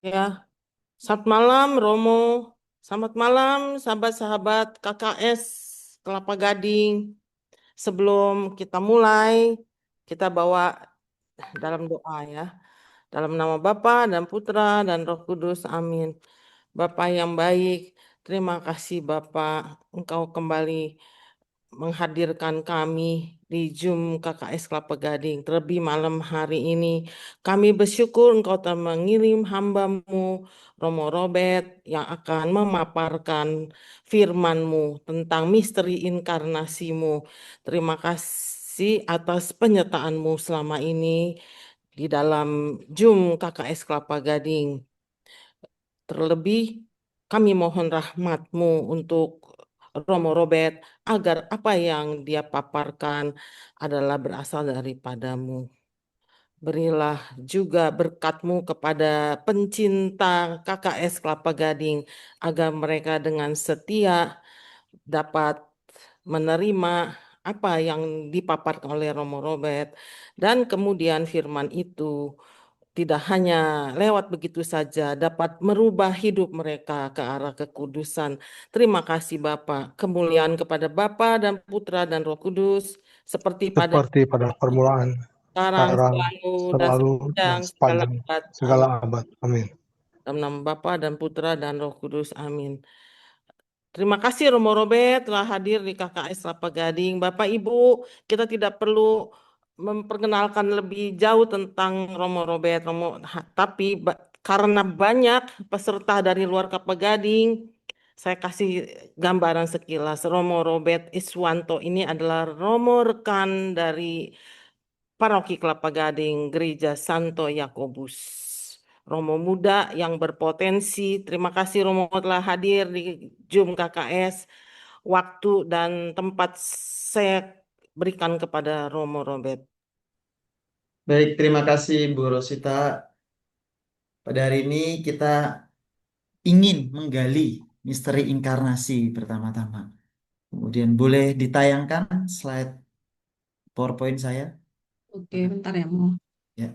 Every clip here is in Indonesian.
Ya, selamat malam Romo. Selamat malam sahabat-sahabat KKS Kelapa Gading. Sebelum kita mulai, kita bawa dalam doa ya. Dalam nama Bapa dan Putra dan Roh Kudus. Amin. Bapa yang baik, terima kasih Bapak. Engkau kembali menghadirkan kami di Zoom KKS Kelapa Gading. Terlebih malam hari ini, kami bersyukur Engkau telah mengirim hamba-Mu, Romo Robert, yang akan memaparkan firman-Mu tentang misteri inkarnasi-Mu. Terima kasih atas penyertaan-Mu selama ini di dalam Zoom KKS Kelapa Gading. Terlebih, kami mohon rahmat-Mu untuk Romo Robert agar apa yang dia paparkan adalah berasal daripadamu. Berilah juga berkat-Mu kepada pencinta KKS Kelapa Gading agar mereka dengan setia dapat menerima apa yang dipaparkan oleh Romo Robert dan kemudian firman itu tidak hanya lewat begitu saja, dapat merubah hidup mereka ke arah kekudusan. Terima kasih Bapa. Kemuliaan kepada Bapa dan Putra dan Roh Kudus, seperti pada seperti pada permulaan, sekarang, sekarang, selalu, dan selalu, dan sepanjang segala sepanjang abad. segala Amin. abad. Amin. Dalam nama Bapa dan Putra dan Roh Kudus. Amin. Terima kasih Romo Robert telah hadir di KKS Kelapa Gading. Bapak Ibu, kita tidak perlu memperkenalkan lebih jauh tentang Romo Robert, tapi karena banyak peserta dari luar Kelapa Gading, saya kasih gambaran sekilas. Romo Robert Iswanto ini adalah Romo rekan dari Paroki Kelapa Gading, Gereja Santo Yakobus. Romo muda yang berpotensi. Terima kasih Romo telah hadir di Zoom KKS. Waktu dan tempat saya berikan kepada Romo Robert. Baik, terima kasih Bu Rosita. Pada hari ini kita ingin menggali misteri inkarnasi pertama-tama. Kemudian boleh ditayangkan slide PowerPoint saya? Oke, bentar ya, Mo. Ya.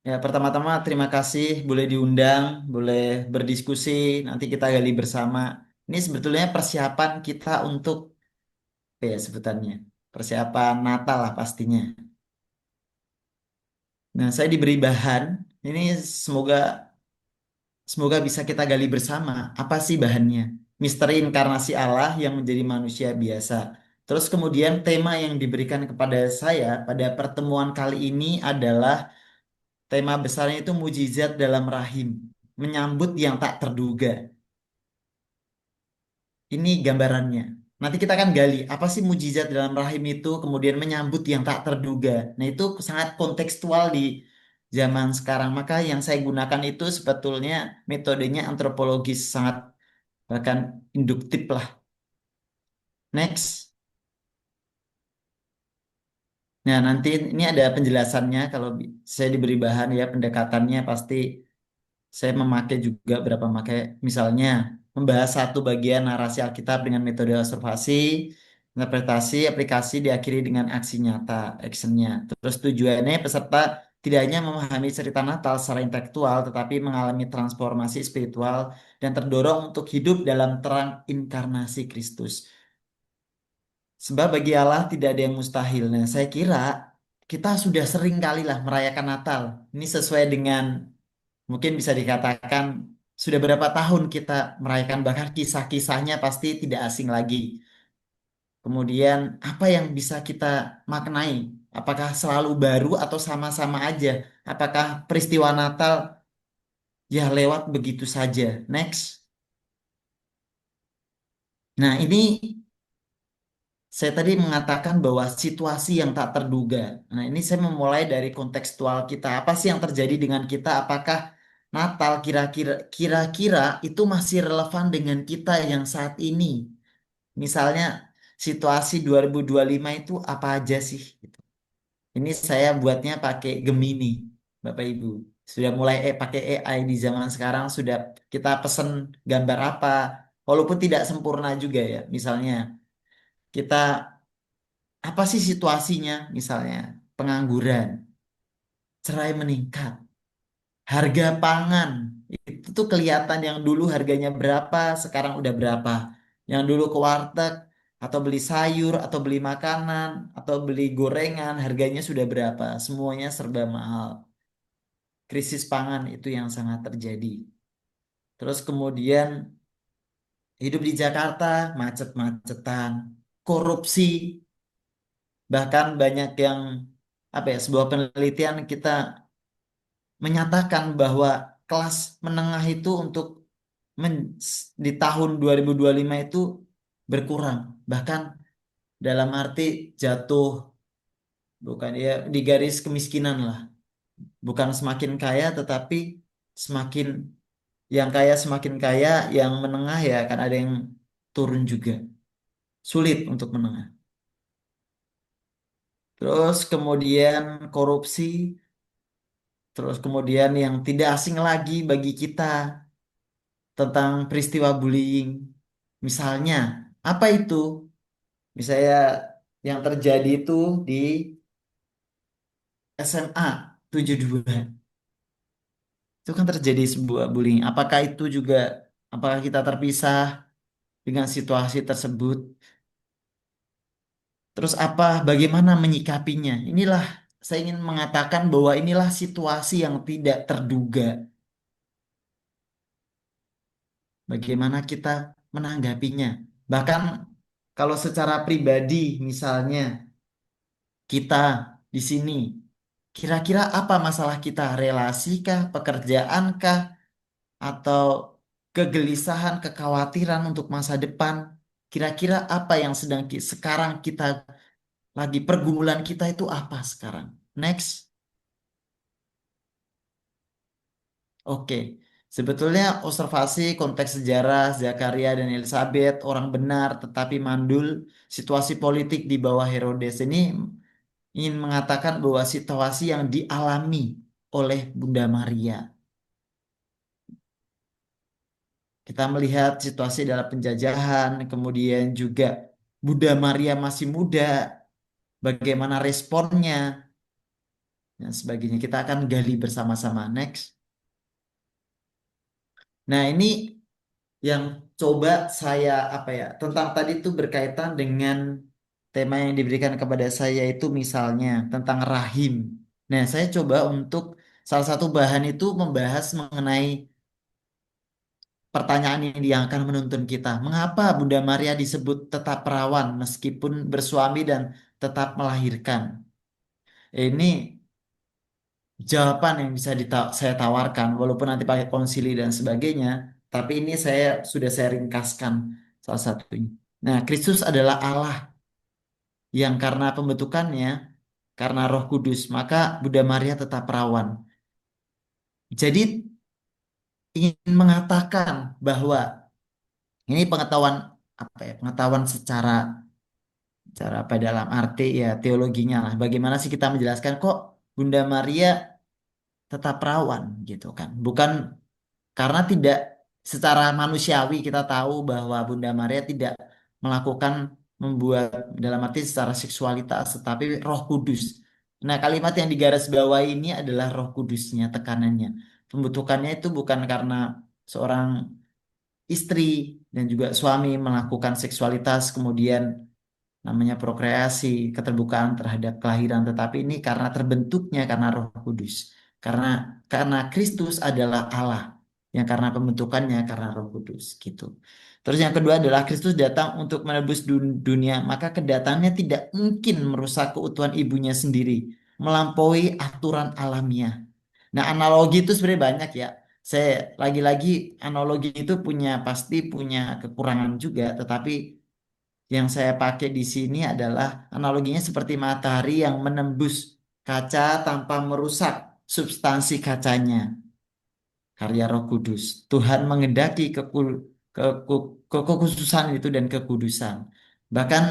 Ya, pertama-tama terima kasih boleh diundang, boleh berdiskusi, nanti kita gali bersama. Ini sebetulnya persiapan kita untuk apa ya sebutannya? Persiapan Natal lah pastinya. Nah, saya diberi bahan. Ini semoga Semoga bisa kita gali bersama. Apa sih bahannya? Misteri inkarnasi Allah yang menjadi manusia biasa. Terus kemudian tema yang diberikan kepada saya pada pertemuan kali ini adalah tema besarnya itu mujizat dalam rahim. Menyambut yang tak terduga. Ini gambarannya. Nanti kita akan gali apa sih mujizat dalam rahim itu, kemudian menyambut yang tak terduga. Nah, itu sangat kontekstual di zaman sekarang. Maka yang saya gunakan itu sebetulnya metodenya antropologis, sangat bahkan induktif lah. Next. Nah, nanti ini ada penjelasannya. Kalau saya diberi bahan ya pendekatannya pasti saya memakai juga berapa memakai misalnya membahas satu bagian narasi Alkitab dengan metode observasi, interpretasi, aplikasi diakhiri dengan aksi nyata, actionnya. Terus tujuannya peserta tidak hanya memahami cerita Natal secara intelektual, tetapi mengalami transformasi spiritual dan terdorong untuk hidup dalam terang inkarnasi Kristus. Sebab bagi Allah tidak ada yang mustahil. Nah, saya kira kita sudah sering kali lah merayakan Natal. Ini sesuai dengan mungkin bisa dikatakan sudah berapa tahun kita merayakan bahkan kisah-kisahnya pasti tidak asing lagi. Kemudian apa yang bisa kita maknai? Apakah selalu baru atau sama-sama aja? Apakah peristiwa Natal ya lewat begitu saja? Next. Nah, ini saya tadi mengatakan bahwa situasi yang tak terduga. Nah, ini saya memulai dari kontekstual kita. Apa sih yang terjadi dengan kita? Apakah Natal kira-kira itu masih relevan dengan kita yang saat ini? Misalnya situasi 2025 itu apa aja sih? Gitu. Ini saya buatnya pakai Gemini, Bapak Ibu. Sudah mulai pakai AI di zaman sekarang sudah kita pesen gambar apa, walaupun tidak sempurna juga ya. Misalnya kita apa sih situasinya? Misalnya pengangguran, cerai meningkat. Harga pangan itu tuh kelihatan yang dulu harganya berapa, sekarang udah berapa. Yang dulu ke warteg atau beli sayur atau beli makanan atau beli gorengan harganya sudah berapa. Semuanya serba mahal. Krisis pangan itu yang sangat terjadi. Terus kemudian hidup di Jakarta macet-macetan, korupsi, bahkan banyak yang apa ya, sebuah penelitian kita menyatakan bahwa kelas menengah itu untuk di tahun 2025 itu berkurang. Bahkan dalam arti jatuh, bukan ya, di garis kemiskinan lah. Bukan semakin kaya tetapi semakin yang kaya semakin kaya, yang menengah ya akan ada yang turun juga. Sulit untuk menengah. Terus kemudian korupsi, terus kemudian yang tidak asing lagi bagi kita tentang peristiwa bullying. Misalnya, apa itu? Misalnya yang terjadi itu di SMA 72. Itu kan terjadi sebuah bullying. Apakah kita terpisah dengan situasi tersebut? Terus bagaimana menyikapinya? Inilah saya ingin mengatakan bahwa inilah situasi yang tidak terduga. Bagaimana kita menanggapinya? Bahkan kalau secara pribadi misalnya kita di sini, kira-kira apa masalah kita? Relasi kah, pekerjaan kah, atau kegelisahan, kekhawatiran untuk masa depan? Kira-kira apa yang sekarang kita lagi pergumulan kita itu apa sekarang? Next. Oke. Sebetulnya observasi konteks sejarah Zakaria dan Elizabeth orang benar tetapi mandul, situasi politik di bawah Herodes ini ingin mengatakan bahwa situasi yang dialami oleh Bunda Maria. Kita melihat situasi dalam penjajahan, kemudian juga Bunda Maria masih muda, bagaimana responnya, dan sebagainya. Kita akan gali bersama-sama. Next. Nah, ini yang coba saya apa ya, tentang tadi itu berkaitan dengan tema yang diberikan kepada saya itu misalnya tentang rahim. Nah, saya coba untuk salah satu bahan itu membahas mengenai pertanyaan ini yang akan menuntun kita. Mengapa Bunda Maria disebut tetap perawan meskipun bersuami dan tetap melahirkan? Ini jawaban yang bisa saya tawarkan, walaupun nanti pakai konsili dan sebagainya, tapi ini saya ringkaskan salah satunya. Nah, Kristus adalah Allah yang karena pembentukannya, karena Roh Kudus, maka Bunda Maria tetap perawan. Jadi ingin mengatakan bahwa ini pengetahuan apa ya? Pengetahuan secara cara apa dalam arti ya teologinya lah. Bagaimana sih kita menjelaskan kok Bunda Maria tetap perawan gitu kan? Bukan karena tidak secara manusiawi kita tahu bahwa Bunda Maria tidak melakukan membuat dalam arti secara seksualitas, tetapi Roh Kudus. Nah, kalimat yang digarisbawahi ini adalah Roh Kudusnya tekanannya. Pembentukannya itu bukan karena seorang istri dan juga suami melakukan seksualitas kemudian namanya prokreasi, keterbukaan terhadap kelahiran, tetapi ini karena terbentuknya karena Roh Kudus. Karena Kristus adalah Allah yang karena pembentukannya karena Roh Kudus gitu. Terus yang kedua adalah Kristus datang untuk menebus dunia, maka kedatangannya tidak mungkin merusak keutuhan ibunya sendiri, melampaui aturan alamiah. Nah, analogi itu sebenarnya banyak ya. Saya lagi-lagi analogi itu pasti punya kekurangan juga, tetapi yang saya pakai di sini adalah analoginya seperti matahari yang menembus kaca tanpa merusak substansi kacanya. Karya Roh Kudus. Tuhan mengendaki kekhususan itu dan kekudusan. Bahkan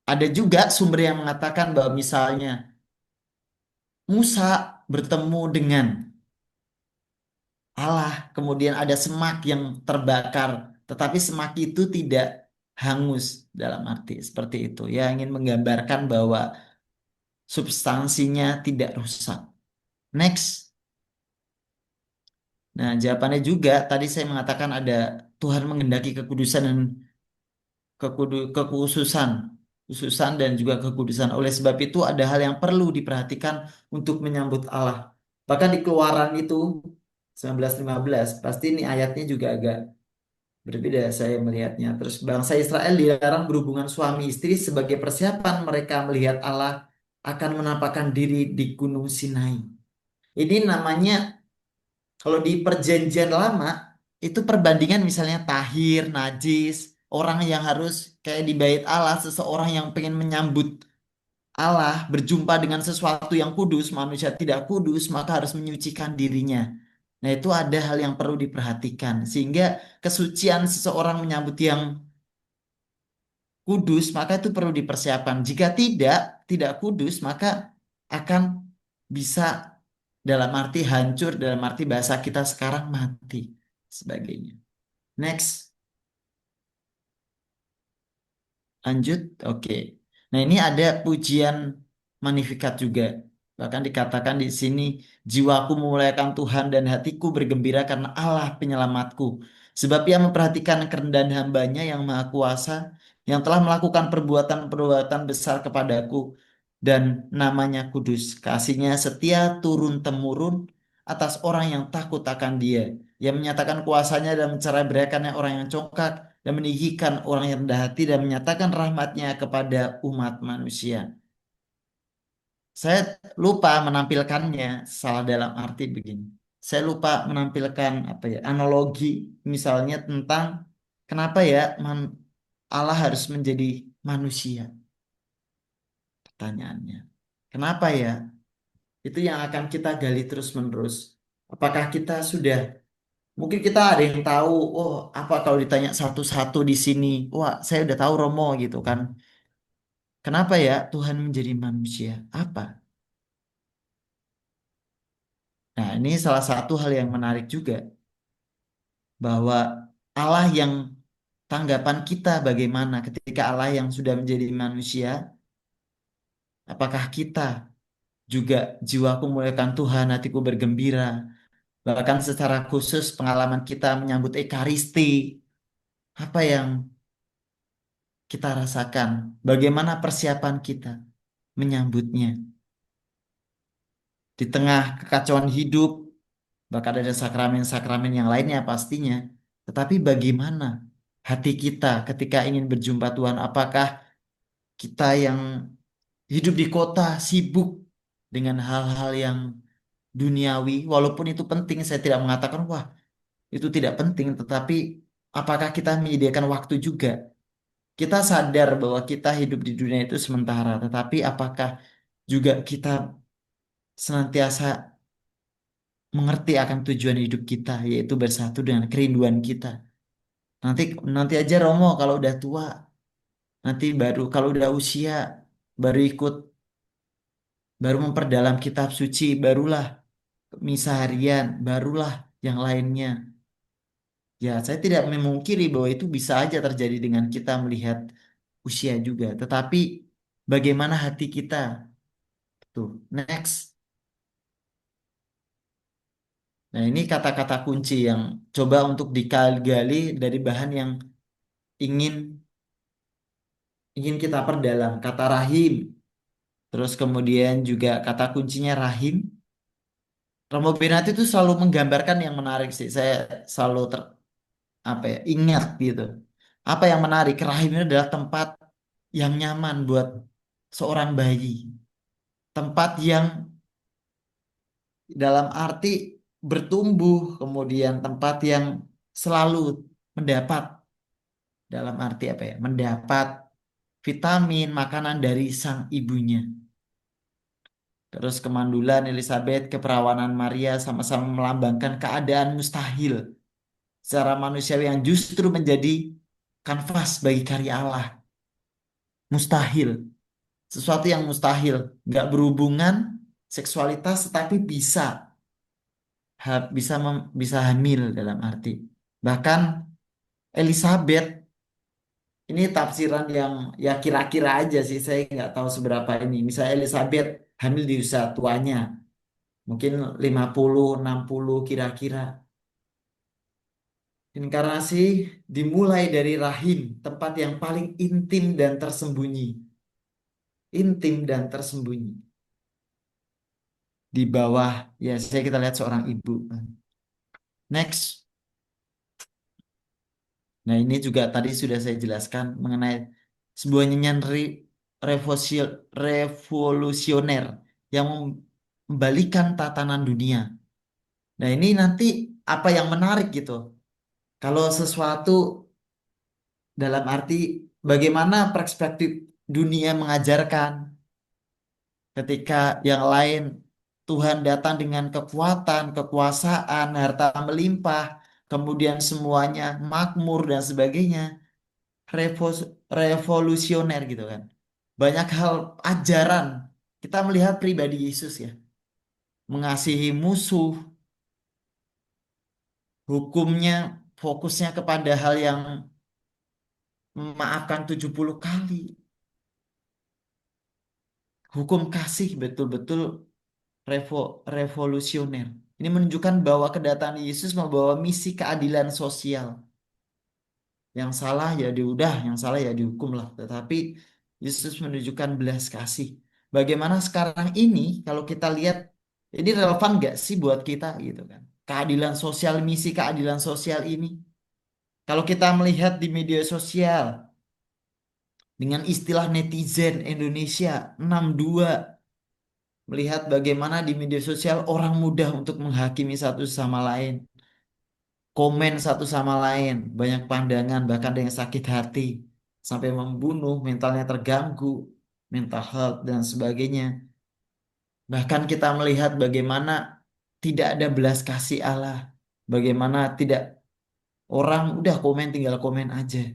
ada juga sumber yang mengatakan bahwa misalnya Musa bertemu dengan Allah, kemudian ada semak yang terbakar, tetapi semak itu tidak hangus dalam arti seperti itu. Ya, ingin menggambarkan bahwa substansinya tidak rusak. Next. Nah, jawabannya juga tadi saya mengatakan ada Tuhan menghendaki kekudusan dan kekhususan, khususan dan juga kekudusan. Oleh sebab itu ada hal yang perlu diperhatikan untuk menyambut Allah. Bahkan di Keluaran itu 19:15, pasti ini ayatnya juga agak berbeda saya melihatnya. Terus bangsa Israel dilarang berhubungan suami istri sebagai persiapan mereka melihat Allah akan menampakkan diri di Gunung Sinai. Ini namanya kalau di perjanjian lama itu perbandingan misalnya tahir, najis, orang yang harus kayak di bait Allah, seseorang yang pengen menyambut Allah, berjumpa dengan sesuatu yang kudus, manusia tidak kudus, maka harus menyucikan dirinya. Nah, itu ada hal yang perlu diperhatikan sehingga kesucian seseorang menyambut yang kudus, maka itu perlu dipersiapkan. Jika tidak kudus, maka akan bisa dalam arti hancur, dalam arti bahasa kita sekarang mati sebagainya. Next, lanjut. Oke. Nah, ini ada pujian Magnificat juga. Bahkan dikatakan di sini, jiwaku memuliakan Tuhan dan hatiku bergembira karena Allah penyelamatku. Sebab ia memperhatikan kerendahan hambanya yang maha kuasa, yang telah melakukan perbuatan-perbuatan besar kepadaku, dan namanya kudus. Kasihnya setia turun-temurun atas orang yang takut akan dia. Yang menyatakan kuasanya dan mencerai beraikannya orang yang congkak, dan meninggikan orang yang rendah hati, dan menyatakan rahmatnya kepada umat manusia. Saya lupa menampilkannya, salah dalam arti begini. Saya lupa menampilkan apa ya, analogi misalnya tentang kenapa ya Allah harus menjadi manusia. Pertanyaannya. Kenapa ya? Itu yang akan kita gali terus-menerus. Apakah kita sudah, mungkin kita ada yang tahu, oh apa kalau ditanya satu-satu di sini, wah saya udah tahu Romo gitu kan. Kenapa ya Tuhan menjadi manusia? Apa? Nah, ini salah satu hal yang menarik juga, bahwa Allah yang tanggapan kita bagaimana ketika Allah yang sudah menjadi manusia, apakah kita juga jiwaku memuliakan Tuhan, hatiku bergembira, bahkan secara khusus pengalaman kita menyambut Ekaristi, apa yang kita rasakan, bagaimana persiapan kita menyambutnya di tengah kekacauan hidup, bahkan ada sakramen-sakramen yang lainnya pastinya. Tetapi bagaimana hati kita ketika ingin berjumpa Tuhan? Apakah kita yang hidup di kota sibuk dengan hal-hal yang duniawi, walaupun itu penting, saya tidak mengatakan wah itu tidak penting, tetapi apakah kita menyediakan waktu juga? Kita sadar bahwa kita hidup di dunia itu sementara, tetapi apakah juga kita senantiasa mengerti akan tujuan hidup kita, yaitu bersatu dengan kerinduan kita. Nanti nanti aja Romo kalau udah tua, nanti baru kalau udah usia, baru ikut, baru memperdalam kitab suci, barulah misa harian, barulah yang lainnya. Ya, saya tidak memungkiri bahwa itu bisa aja terjadi dengan kita melihat usia juga. Tetapi bagaimana hati kita? Tuh, next. Nah, ini kata-kata kunci yang coba untuk digali dari bahan yang ingin ingin kita perdalam. Kata rahim, terus kemudian juga kata kuncinya rahim. Romo Benati itu selalu menggambarkan yang menarik sih. Saya selalu apa ya, ingat gitu. Apa yang menarik? Rahim ini adalah tempat yang nyaman buat seorang bayi. Tempat yang dalam arti bertumbuh, kemudian tempat yang selalu mendapat, dalam arti apa ya? Mendapat vitamin, makanan dari sang ibunya. Terus kemandulan Elizabeth, keperawanan Maria sama-sama melambangkan keadaan mustahil secara manusiawi yang justru menjadi kanvas bagi karya Allah. Mustahil, sesuatu yang mustahil, nggak berhubungan seksualitas tetapi bisa hamil dalam arti. Bahkan Elizabeth, ini tafsiran yang ya kira-kira aja sih, saya nggak tahu seberapa ini. Misalnya Elizabeth hamil di usia tuanya, mungkin 50, 60 kira-kira. Inkarnasi dimulai dari rahim, tempat yang paling intim dan tersembunyi. Intim dan tersembunyi. Di bawah, ya saya kita lihat seorang ibu. Next. Nah ini juga tadi sudah saya jelaskan mengenai sebuah nyanyian revolusioner yang membalikan tatanan dunia. Nah ini nanti apa yang menarik gitu. Kalau sesuatu dalam arti bagaimana perspektif dunia mengajarkan ketika yang lain Tuhan datang dengan kekuatan, kekuasaan, harta melimpah, kemudian semuanya makmur dan sebagainya, revolusioner gitu kan. Banyak hal ajaran. Kita melihat pribadi Yesus ya, mengasihi musuh, hukumnya fokusnya kepada hal yang memaafkan 70 kali. Hukum kasih betul-betul revolusioner. Ini menunjukkan bahwa kedatangan Yesus membawa misi keadilan sosial. Yang salah ya diudah, yang salah ya dihukum lah. Tetapi Yesus menunjukkan belas kasih. Bagaimana sekarang ini kalau kita lihat ini relevan nggak sih buat kita gitu kan? Keadilan sosial, misi keadilan sosial ini. Kalau kita melihat di media sosial dengan istilah netizen Indonesia 62 melihat bagaimana di media sosial orang mudah untuk menghakimi satu sama lain, komen satu sama lain, banyak pandangan, bahkan ada yang sakit hati, sampai membunuh, mentalnya terganggu, mental health dan sebagainya. Bahkan kita melihat bagaimana tidak ada belas kasih Allah, bagaimana tidak orang udah komen tinggal komen aja,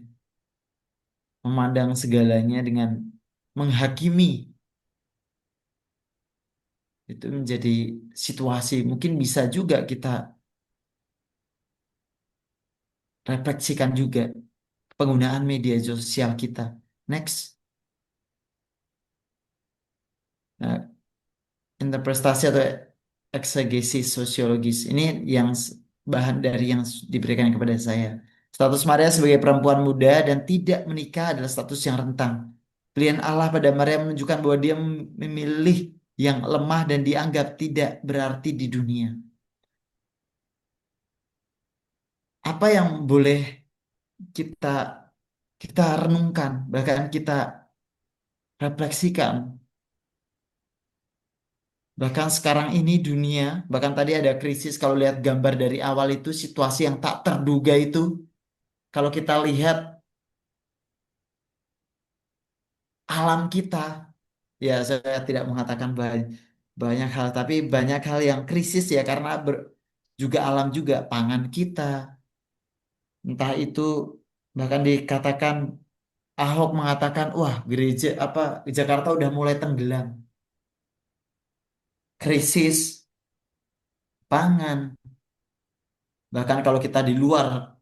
memandang segalanya dengan menghakimi. Itu menjadi situasi mungkin bisa juga kita refleksikan juga penggunaan media sosial kita. Next. Nah, interpretasi atau eksegesis sosiologis. Ini yang bahan dari yang diberikan kepada saya. Status Maria sebagai perempuan muda dan tidak menikah adalah status yang rentang. Pilihan Allah pada Maria menunjukkan bahwa dia memilih yang lemah dan dianggap tidak berarti di dunia. Apa yang boleh kita kita renungkan, bahkan kita refleksikan. Bahkan sekarang ini dunia, bahkan tadi ada krisis kalau lihat gambar dari awal itu situasi yang tak terduga itu. Kalau kita lihat alam kita, ya saya tidak mengatakan banyak hal, tapi banyak hal yang krisis ya karena juga alam juga pangan kita. Entah itu bahkan dikatakan Ahok mengatakan, wah gereja apa Jakarta udah mulai tenggelam. Krisis pangan. Bahkan kalau kita di luar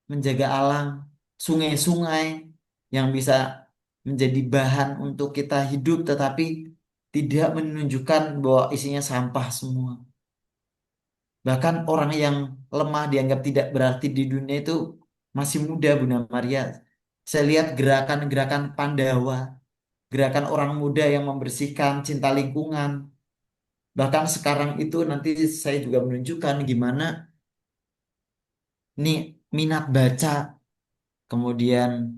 menjaga alam, sungai-sungai yang bisa menjadi bahan untuk kita hidup, tetapi tidak menunjukkan bahwa isinya sampah semua. Bahkan orang yang lemah dianggap tidak berarti di dunia itu masih muda, Bunda Maria. Saya lihat gerakan-gerakan Pandawa, gerakan orang muda yang membersihkan cinta lingkungan. Bahkan sekarang itu nanti saya juga menunjukkan gimana nih minat baca, kemudian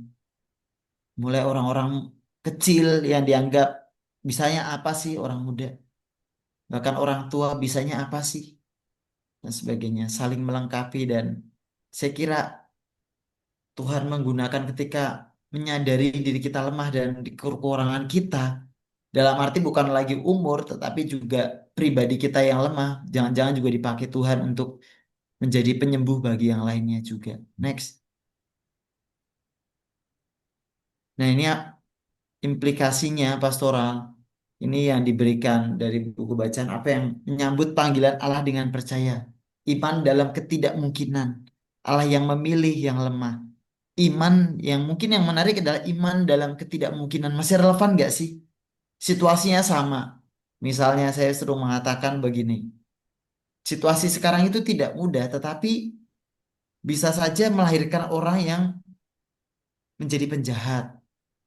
mulai orang-orang kecil yang dianggap bisanya apa sih orang muda, bahkan orang tua bisanya apa sih dan sebagainya, saling melengkapi dan saya kira Tuhan menggunakan ketika menyadari diri kita lemah dan di kekurangan kita dalam arti bukan lagi umur tetapi juga pribadi kita yang lemah, jangan-jangan juga dipakai Tuhan untuk menjadi penyembuh bagi yang lainnya juga. Next. Nah ini implikasinya pastoral ini yang diberikan dari buku bacaan apa yang menyambut panggilan Allah dengan percaya, iman dalam ketidakmungkinan, Allah yang memilih yang lemah, iman yang mungkin yang menarik adalah iman dalam ketidakmungkinan. Masih relevan nggak sih situasinya sama? Misalnya saya sering mengatakan begini, situasi sekarang itu tidak mudah tetapi bisa saja melahirkan orang yang menjadi penjahat,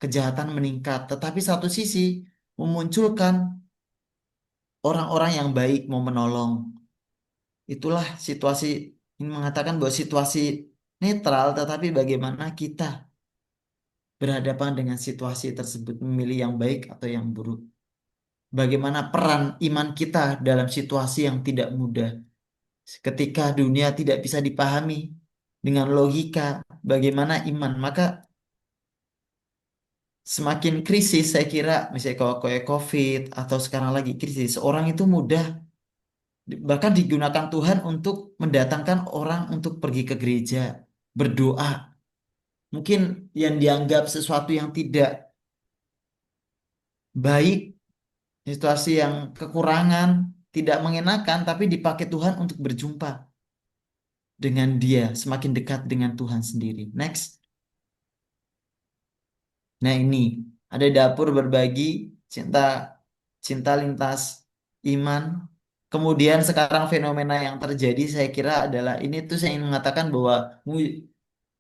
kejahatan meningkat, tetapi satu sisi memunculkan orang-orang yang baik mau menolong. Itulah situasi, ini mengatakan bahwa situasi netral, tetapi bagaimana kita berhadapan dengan situasi tersebut, memilih yang baik atau yang buruk. Bagaimana peran iman kita dalam situasi yang tidak mudah. Ketika dunia tidak bisa dipahami dengan logika, bagaimana iman? Maka semakin krisis, saya kira, misalnya kalau kayak COVID atau sekarang lagi krisis, orang itu mudah, bahkan digunakan Tuhan untuk mendatangkan orang untuk pergi ke gereja, berdoa. Mungkin yang dianggap sesuatu yang tidak baik, situasi yang kekurangan, tidak mengenakan, tapi dipakai Tuhan untuk berjumpa dengan Dia, semakin dekat dengan Tuhan sendiri. Next. Nah ini, ada dapur berbagi, cinta, cinta lintas iman. Kemudian sekarang fenomena yang terjadi saya kira adalah ini tuh saya ingin mengatakan bahwa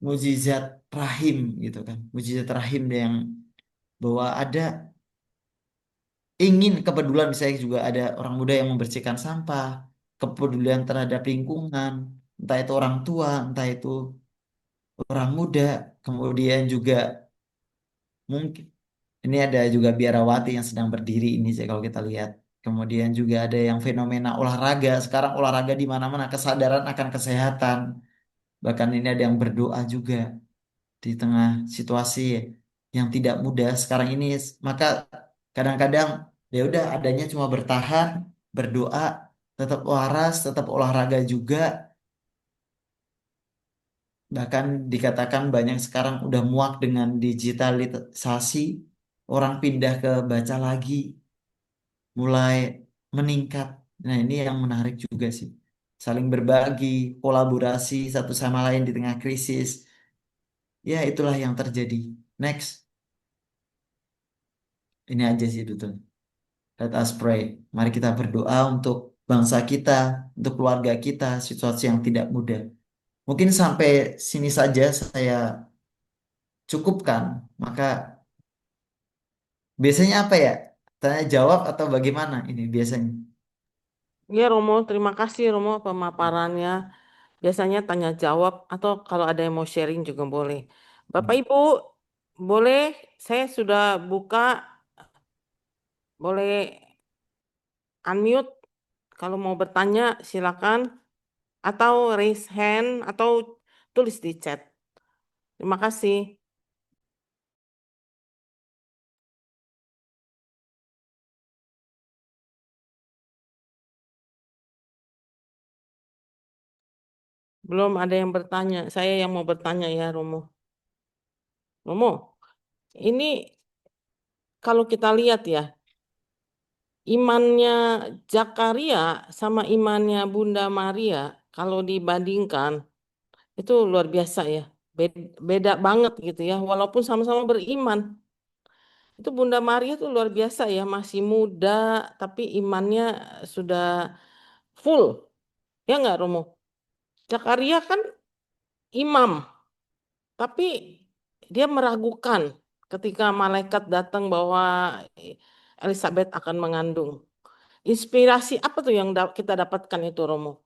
mujizat rahim gitu kan. Mujizat rahim yang bahwa ada ingin kepedulian, misalnya juga ada orang muda yang membersihkan sampah, kepedulian terhadap lingkungan, entah itu orang tua, entah itu orang muda, kemudian juga mungkin ini ada juga biarawati yang sedang berdiri ini sih kalau kita lihat. Kemudian juga ada yang fenomena olahraga. Sekarang olahraga di mana-mana, kesadaran akan kesehatan. Bahkan ini ada yang berdoa juga di tengah situasi yang tidak mudah sekarang ini. Maka kadang-kadang ya udah adanya cuma bertahan, berdoa, tetap waras, tetap olahraga juga. Bahkan dikatakan banyak sekarang udah muak dengan digitalisasi, orang pindah ke baca lagi, mulai meningkat. Nah, ini yang menarik juga sih. Saling berbagi, kolaborasi satu sama lain di tengah krisis. Ya, itulah yang terjadi. Next, ini aja sih betul. Let us pray. Mari kita berdoa untuk bangsa kita, untuk keluarga kita, situasi yang tidak mudah. Mungkin sampai sini saja saya cukupkan. Maka biasanya apa ya? Tanya jawab atau bagaimana ini biasanya? Ya Romo, terima kasih Romo pemaparannya. Biasanya tanya jawab atau kalau ada yang mau sharing juga boleh. Bapak Ibu, boleh saya sudah buka, boleh unmute kalau mau bertanya silakan atau raise hand atau tulis di chat. Terima kasih. Belum ada yang bertanya. Saya yang mau bertanya ya Romo. Romo, ini kalau kita lihat ya, imannya Zakaria sama imannya Bunda Maria kalau dibandingkan itu luar biasa ya. Beda banget gitu ya, walaupun sama-sama beriman. Itu Bunda Maria tuh luar biasa ya, masih muda tapi imannya sudah full. Ya nggak Romo? Zakaria kan imam, tapi dia meragukan ketika malaikat datang bahwa Elizabeth akan mengandung. Inspirasi apa tuh yang kita dapatkan itu Romo?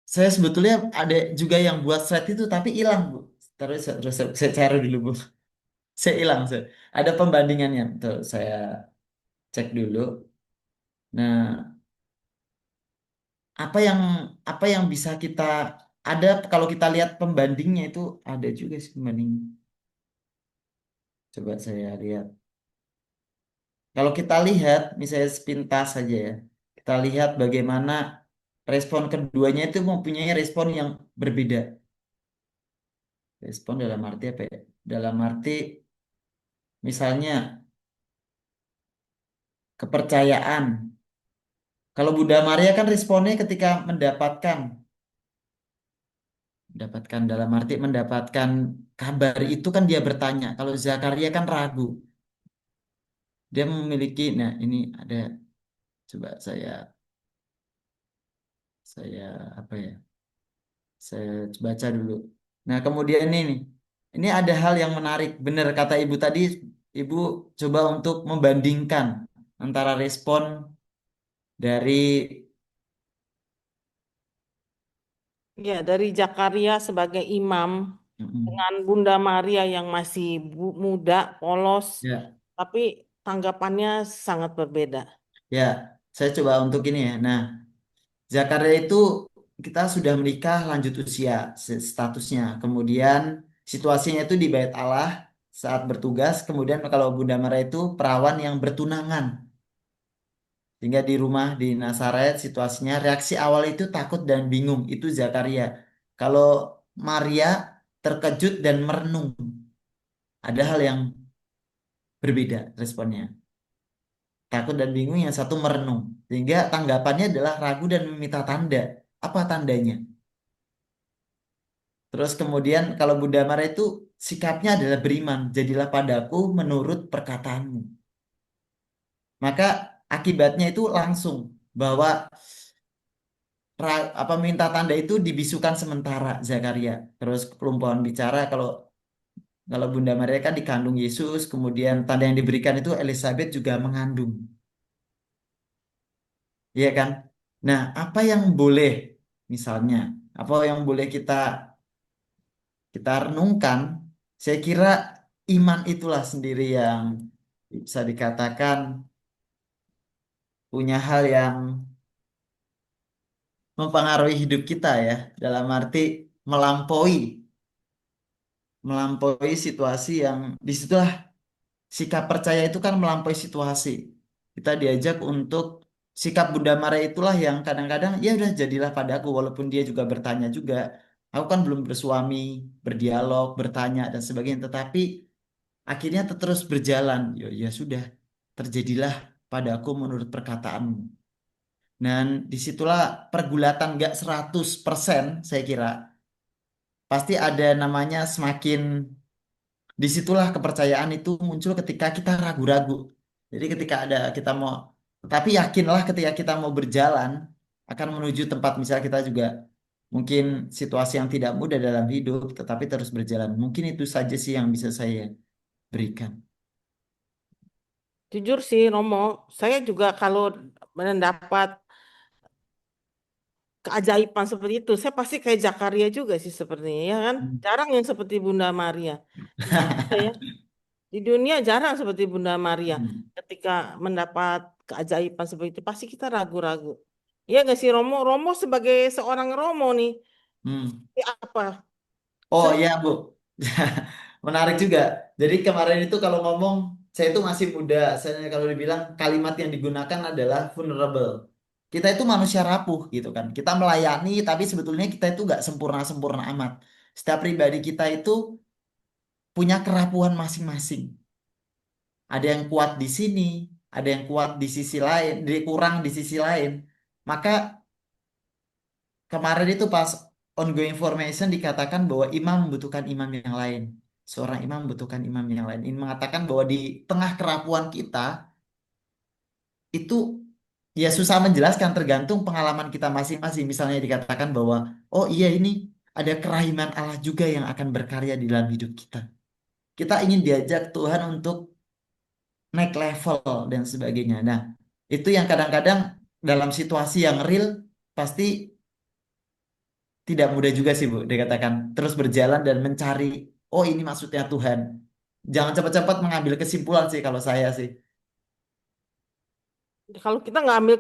Saya sebetulnya ada juga yang buat slide itu tapi hilang, Bu. Terus saya cari dulu, Bu. Saya hilang, saya. Ada pembandingannya. Tuh, saya cek dulu. Nah, apa yang apa yang bisa kita ada kalau kita lihat pembandingnya itu ada juga sih pembanding. Coba saya lihat. Kalau kita lihat misalnya sepintas saja ya. Kita lihat bagaimana respon keduanya itu mempunyai respon yang berbeda. Respon dalam arti apa ya? Dalam arti misalnya kepercayaan. Kalau Bunda Maria kan responnya ketika mendapatkan dalam arti mendapatkan kabar itu kan dia bertanya. Kalau Zakaria kan ragu. Dia memiliki, nah ini ada, coba saya Saya apa ya? Saya baca dulu. Nah, kemudian ini ada hal yang menarik. Benar kata Ibu tadi, Ibu coba untuk membandingkan antara respon dari Ya, dari Zakaria sebagai imam Mm-mm. dengan Bunda Maria yang masih muda, polos, Ya, tapi tanggapannya sangat berbeda. ya, saya coba untuk ini ya. Nah, Zakaria itu kita sudah menikah lanjut usia statusnya. Kemudian situasinya itu di Bait Allah saat bertugas. Kemudian kalau Bunda Maria itu perawan yang bertunangan. Sehingga di rumah di Nazaret situasinya reaksi awal itu takut dan bingung. Itu Zakaria. Kalau Maria terkejut dan merenung. Ada hal yang berbeda responnya. Takut dan bingung, yang satu merenung. Sehingga tanggapannya adalah ragu dan meminta tanda. Apa tandanya? Terus kemudian kalau Bunda Maria itu sikapnya adalah beriman. Jadilah padaku menurut perkataanmu. Maka akibatnya itu langsung bahwa apa minta tanda itu dibisukan sementara Zakaria. Terus perempuan bicara kalau kalau Bunda Maria kan dikandung Yesus, kemudian tanda yang diberikan itu Elizabeth juga mengandung. Iya kan? Nah, apa yang boleh misalnya, apa yang boleh kita renungkan, saya kira iman itulah sendiri yang bisa dikatakan punya hal yang mempengaruhi hidup kita ya, dalam arti melampaui melampaui situasi yang disitulah sikap percaya itu kan melampaui situasi. Kita diajak untuk sikap Bunda Maria itulah yang kadang-kadang ya udah jadilah padaku walaupun dia juga bertanya juga. Aku kan belum bersuami, berdialog, bertanya dan sebagainya. Tetapi akhirnya terus berjalan. Ya, ya sudah, terjadilah padaku menurut perkataanmu. Dan disitulah pergulatan gak 100% saya kira. Pasti ada namanya semakin disitulah kepercayaan itu muncul ketika kita ragu-ragu. Jadi ketika ada kita mau, tapi yakinlah ketika kita mau berjalan akan menuju tempat misal kita juga mungkin situasi yang tidak mudah dalam hidup, tetapi terus berjalan. Mungkin itu saja sih yang bisa saya berikan. Jujur sih, Romo, saya juga kalau mendapat keajaiban seperti itu, saya pasti kayak Zakaria juga sih sepertinya, ya kan? Hmm. Jarang yang seperti Bunda Maria. Jujur aja ya, di dunia jarang seperti Bunda Maria. Hmm. Ketika mendapat keajaiban seperti itu, pasti kita ragu-ragu. Iya nggak sih Romo? Romo sebagai seorang Romo nih, Hmm. seperti apa? Oh Saya iya Bu, menarik juga. Jadi kemarin itu kalau ngomong, saya itu masih muda. Saya kalau dibilang kalimat yang digunakan adalah vulnerable. Kita itu manusia rapuh gitu kan. Kita melayani, tapi sebetulnya kita itu nggak sempurna-sempurna amat. Setiap pribadi kita itu punya kerapuhan masing-masing. Ada yang kuat di sini, ada yang kuat di sisi lain, kurang di sisi lain. Maka kemarin itu pas ongoing formation dikatakan bahwa imam membutuhkan imam yang lain. Seorang imam membutuhkan imam yang lain. Ini mengatakan bahwa di tengah kerapuan kita itu ya susah menjelaskan tergantung pengalaman kita masing-masing. Misalnya dikatakan bahwa oh iya ini ada kerahiman Allah juga yang akan berkarya di dalam hidup kita. Kita ingin diajak Tuhan untuk naik level dan sebagainya. Nah, itu yang kadang-kadang dalam situasi yang real pasti tidak mudah juga sih Bu, dikatakan terus berjalan dan mencari, oh ini maksudnya Tuhan. Jangan cepat-cepat mengambil kesimpulan sih kalau saya sih. kalau kita nggak ambil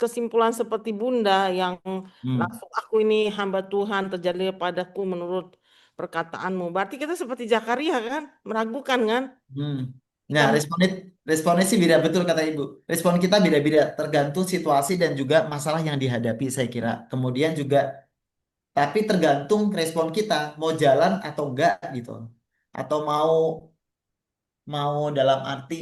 kesimpulan seperti Bunda yang Hmm. langsung aku ini hamba Tuhan terjadi padaku menurut perkataanmu. Berarti kita seperti Zakaria kan, meragukan kan? Hmm. Kita Nah, responnya sih beda betul kata Ibu. Respon kita beda-beda tergantung situasi dan juga masalah yang dihadapi saya kira. Kemudian juga tapi tergantung respon kita mau jalan atau enggak gitu. Atau mau mau dalam arti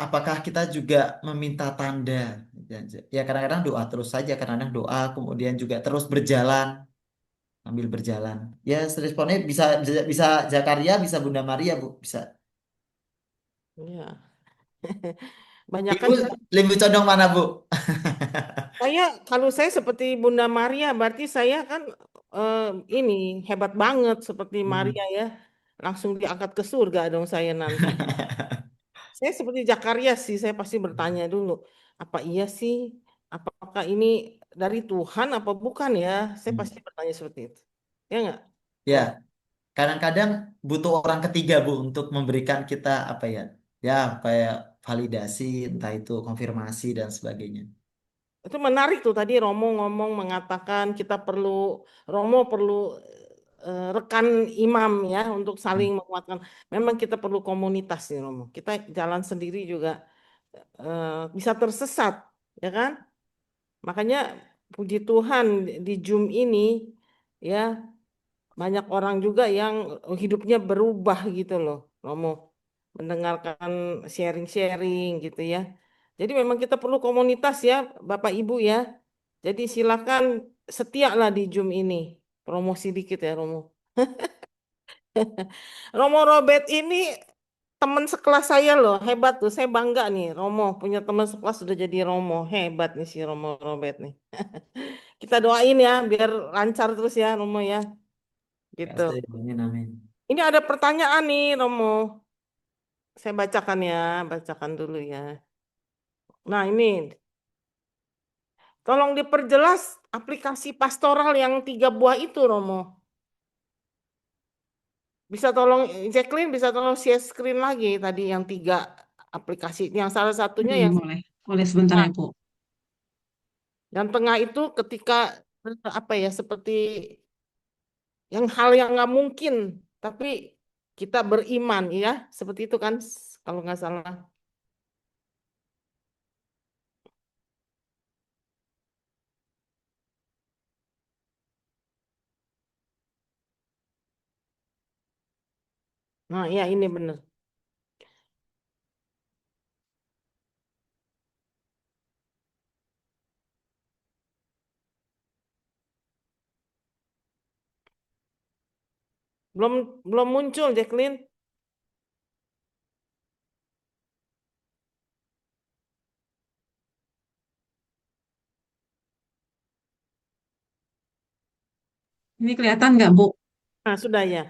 apakah kita juga meminta tanda? Ya kadang-kadang doa terus saja, kadang-kadang doa kemudian juga terus berjalan, sambil berjalan. Ya responnya bisa bisa Zakaria, bisa Bunda Maria, Bu, bisa. ya banyak kan Ibu lebih condong mana, Bu? Kalau saya seperti Bunda Maria, berarti saya kan eh, ini hebat banget seperti Hmm. Maria ya. Langsung diangkat ke surga dong saya nanti. Saya seperti Zakaria sih, saya pasti bertanya dulu, apa iya sih? Apakah ini dari Tuhan apa bukan ya? Saya pasti bertanya seperti itu. Ya nggak? Ya, Rom? kadang-kadang butuh orang ketiga Bu untuk memberikan kita apa ya? Ya, kayak validasi, entah itu konfirmasi dan sebagainya. Itu menarik tuh tadi Romo ngomong mengatakan kita perlu Romo perlu rekan imam ya untuk saling menguatkan. Memang kita perlu komunitas nih Romo. Kita jalan sendiri juga bisa tersesat, ya kan? Makanya puji Tuhan di Zoom ini ya banyak orang juga yang hidupnya berubah gitu loh, Romo. Mendengarkan sharing-sharing gitu ya. Jadi memang kita perlu komunitas ya, Bapak Ibu ya. Jadi silakan setia lah di Zoom ini. Promosi dikit ya, Romo. Romo Robert ini teman sekelas saya loh, hebat tuh. Saya bangga nih, Romo punya teman sekelas sudah jadi Romo. Hebat nih si Romo Robert nih. Kita doain ya, biar lancar terus ya, Romo ya. Gitu. Pasti, amin, amin. Ini ada pertanyaan nih, Romo. Saya bacakan ya, bacakan dulu ya. Nah, ini tolong diperjelas aplikasi pastoral yang 3 buah itu, Romo. Bisa tolong Jacqueline bisa tolong share screen lagi tadi yang 3 aplikasi. Yang salah satunya yang Boleh, boleh sebentar tengah. ya, Bu. Yang tengah itu ketika apa ya seperti yang hal yang nggak mungkin, tapi kita beriman ya, seperti itu kan kalau nggak salah. Nah, ya ini benar. Belum belum muncul Jacqueline. Ini kelihatan nggak, Bu? Nah, sudah ya.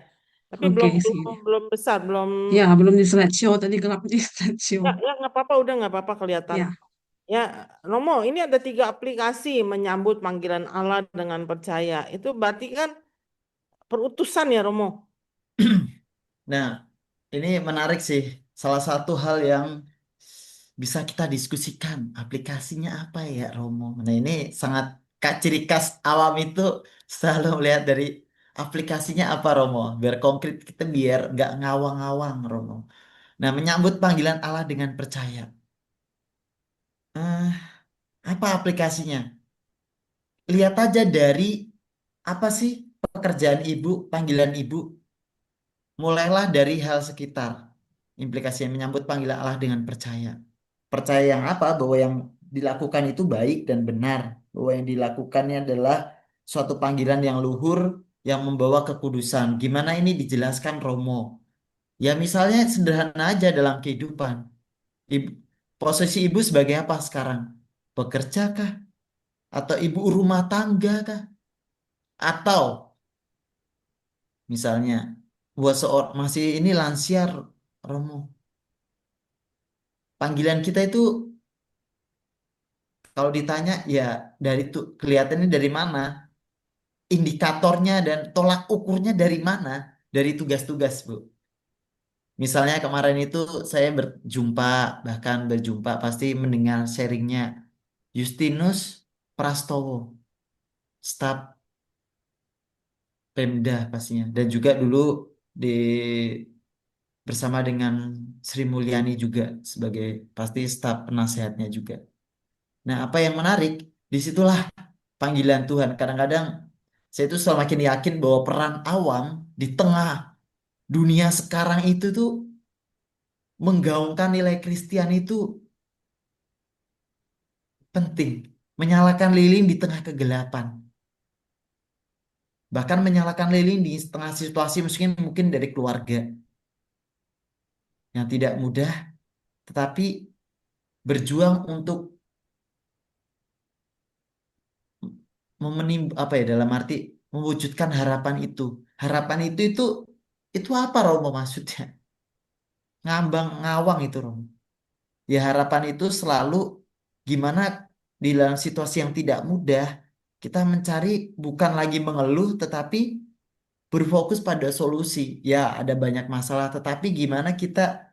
Tapi belum Oke, belum sih. belum besar, belum Ya, belum di slideshow. Tadi gelap di slideshow. ya, ya nggak apa-apa, udah nggak apa-apa kelihatan. Ya, Ya, Romo, ini ada 3 aplikasi menyambut panggilan Allah dengan percaya. Itu berarti kan perutusan ya, Romo. Nah, ini menarik sih. Salah satu hal yang bisa kita diskusikan. Aplikasinya apa ya, Romo? Nah, ini sangat ciri khas awam itu selalu melihat dari aplikasinya apa, Romo. Biar konkret kita biar nggak ngawang-ngawang, Romo. Nah, menyambut panggilan Allah dengan percaya. Eh, apa aplikasinya? Lihat aja dari apa sih pekerjaan ibu, panggilan ibu. Mulailah dari hal sekitar. Implikasi yang menyambut panggilan Allah dengan percaya. Percaya yang apa? Bahwa yang dilakukan itu baik dan benar. Bahwa yang dilakukannya adalah suatu panggilan yang luhur yang membawa kekudusan. Gimana ini dijelaskan Romo? Ya misalnya sederhana aja dalam kehidupan. Ibu, posisi ibu sebagai apa sekarang? Bekerja kah? Atau ibu rumah tangga kah? Atau misalnya buat seorang masih ini lansia Romo. Panggilan kita itu kalau ditanya ya dari tuh kelihatannya dari mana? Indikatornya dan tolak ukurnya dari mana? Dari tugas-tugas, Bu. Misalnya kemarin itu saya berjumpa, bahkan berjumpa pasti mendengar sharingnya Justinus Prastowo, staf Pemda pastinya. Dan juga dulu di bersama dengan Sri Mulyani juga sebagai pasti staf penasehatnya juga. Nah, apa yang menarik, disitulah panggilan Tuhan. Kadang-kadang saya itu semakin yakin bahwa peran awam di tengah dunia sekarang itu tuh menggaungkan nilai Kristen itu penting. Menyalakan lilin di tengah kegelapan. Bahkan menyalakan lilin di tengah situasi mungkin dari keluarga yang tidak mudah, tetapi berjuang untuk apa ya, dalam arti mewujudkan harapan itu. Harapan itu apa Romo maksudnya? Ngambang ngawang itu Romo. Ya harapan itu selalu gimana di dalam situasi yang tidak mudah kita mencari, bukan lagi mengeluh tetapi berfokus pada solusi. Ya ada banyak masalah tetapi gimana kita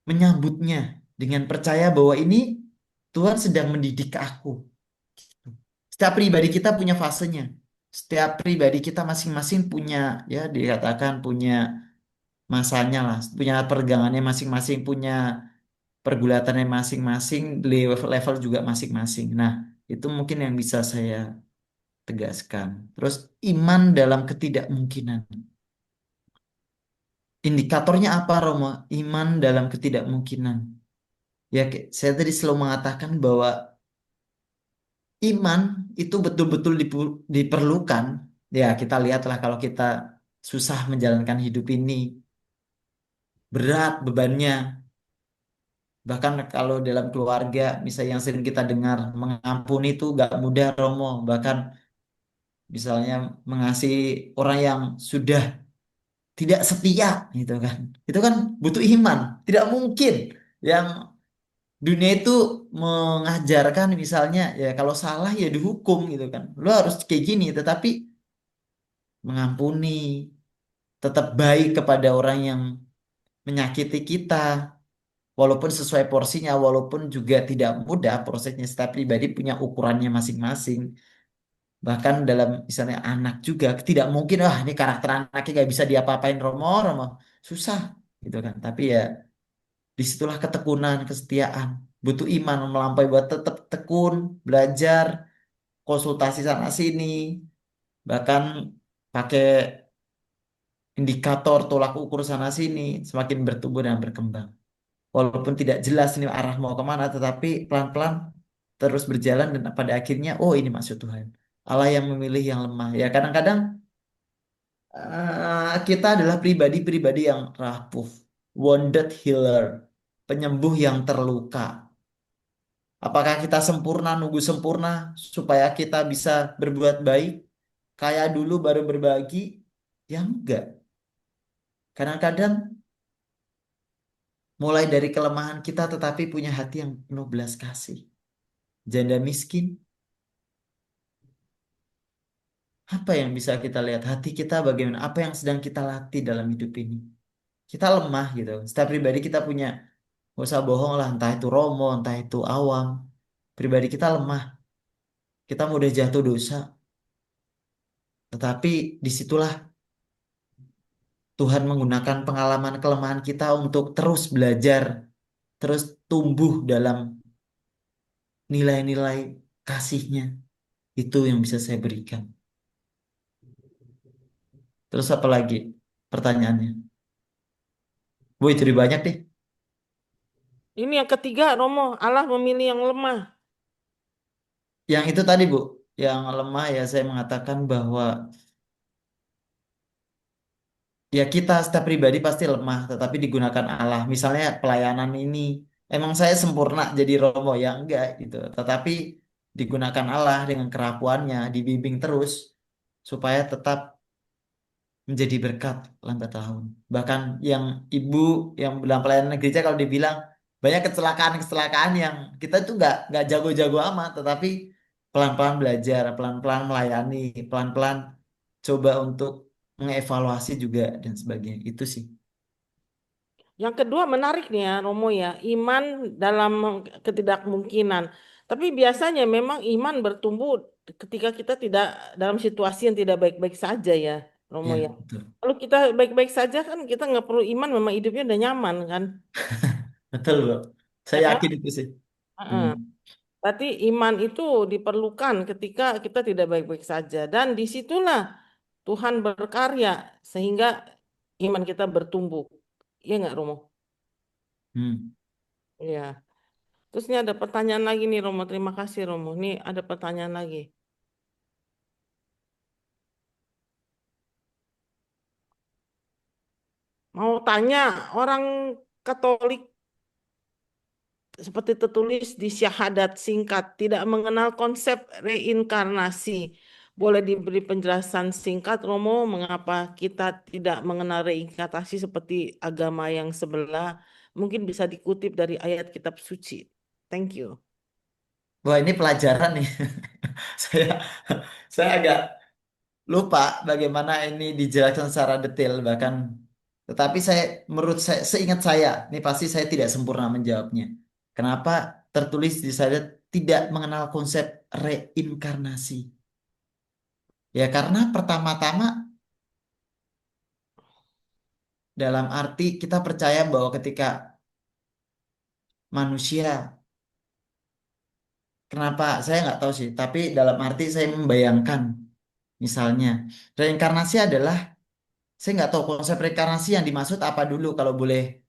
menyambutnya dengan percaya bahwa ini Tuhan sedang mendidik aku. Setiap pribadi kita punya fasenya. Setiap pribadi kita masing-masing punya, ya dikatakan punya masanya lah, punya pergangannya masing-masing, punya pergulatannya masing-masing, level juga masing-masing. Nah, itu mungkin yang bisa saya tegaskan. Terus iman dalam ketidakmungkinan. Indikatornya apa, Romo? Iman dalam ketidakmungkinan. Ya, saya tadi selalu mengatakan bahwa iman itu betul-betul diperlukan. Ya, kita lihatlah kalau kita susah menjalankan hidup ini, berat bebannya. Bahkan kalau dalam keluarga, misalnya yang sering kita dengar, mengampuni itu gak mudah, Romo. Bahkan misalnya mengasihi orang yang sudah tidak setia, gitu kan. Itu kan butuh iman. Tidak mungkin yang dunia itu mengajarkan misalnya ya kalau salah ya dihukum gitu kan. Lo harus kayak gini, tetapi mengampuni, tetap baik kepada orang yang menyakiti kita, walaupun sesuai porsinya, walaupun juga tidak mudah prosesnya, setiap pribadi punya ukurannya masing-masing. Bahkan dalam misalnya anak juga, tidak mungkin, wah ini karakter anaknya gak bisa diapa-apain Romo, Romo. Susah gitu kan. Tapi ya disitulah ketekunan, kesetiaan. Butuh iman melampaui buat tetap tekun, belajar, konsultasi sana sini, bahkan pakai indikator tolak ukur sana sini, semakin bertumbuh dan berkembang. Walaupun tidak jelas ini arah mau kemana, tetapi pelan-pelan terus berjalan dan pada akhirnya, oh ini maksud Tuhan. Allah yang memilih yang lemah. Ya kadang-kadang kita adalah pribadi-pribadi yang rapuh, wounded healer, penyembuh yang terluka. Apakah kita sempurna, nunggu sempurna supaya kita bisa berbuat baik, kayak dulu baru berbagi? Ya enggak. Kadang-kadang mulai dari kelemahan kita tetapi punya hati yang penuh belas kasih. Janda miskin, apa yang bisa kita lihat? Hati kita bagaimana? Apa yang sedang kita latih dalam hidup ini? Kita lemah gitu. Setiap pribadi kita punya, gak usah bohong lah, entah itu Romo, entah itu awam. Pribadi kita lemah. Kita mudah jatuh dosa. Tetapi disitulah Tuhan menggunakan pengalaman kelemahan kita untuk terus belajar, terus tumbuh dalam nilai-nilai kasihnya. Itu yang bisa saya berikan. Terus apa lagi pertanyaannya? Bu, itu banyak deh. Ini yang ketiga, Romo, Allah memilih yang lemah. Yang itu tadi Bu, yang lemah ya saya mengatakan bahwa ya kita setiap pribadi pasti lemah, tetapi digunakan Allah. Misalnya pelayanan ini, emang saya sempurna jadi Romo ya enggak gitu. Tetapi digunakan Allah dengan kerapuannya, dibimbing terus supaya tetap menjadi berkat lambat tahun. Bahkan yang ibu yang dalam pelayanan gereja kalau dibilang banyak kecelakaan-kecelakaan yang kita tuh nggak jago-jago amat, tetapi pelan-pelan belajar, pelan-pelan melayani, pelan-pelan coba untuk mengevaluasi juga dan sebagainya. Itu sih. Yang kedua menarik nih ya, Romo ya, iman dalam ketidakmumkinan. Tapi biasanya memang iman bertumbuh ketika kita tidak dalam situasi yang tidak baik-baik saja ya, Romo Ya, ya. betul. Kalau kita baik-baik saja kan kita nggak perlu iman, memang hidupnya udah nyaman kan, Betul, Bro. Saya ya kan? yakin itu sih. Heeh. Hmm. Berarti iman itu diperlukan ketika kita tidak baik-baik saja. Dan disitulah Tuhan berkarya sehingga iman kita bertumbuh. Iya nggak, Romo? Hmm. Iya. Terus ini ada pertanyaan lagi nih, Romo. Terima kasih, Romo. Ini ada pertanyaan lagi. Mau tanya, orang Katolik seperti tertulis di syahadat singkat, tidak mengenal konsep reinkarnasi. Boleh diberi penjelasan singkat, Romo, mengapa kita tidak mengenal reinkarnasi seperti agama yang sebelah? Mungkin bisa dikutip dari ayat kitab suci. Thank you. Wah, ini pelajaran nih. Saya saya agak lupa bagaimana ini dijelaskan secara detail bahkan tetapi menurut saya seingat saya ini pasti saya tidak sempurna menjawabnya. Kenapa tertulis di saya tidak mengenal konsep reinkarnasi? Ya karena pertama-tama dalam arti kita percaya bahwa ketika manusia kenapa saya nggak tahu sih, tapi dalam arti saya membayangkan misalnya reinkarnasi adalah saya nggak tahu konsep reinkarnasi yang dimaksud apa dulu kalau boleh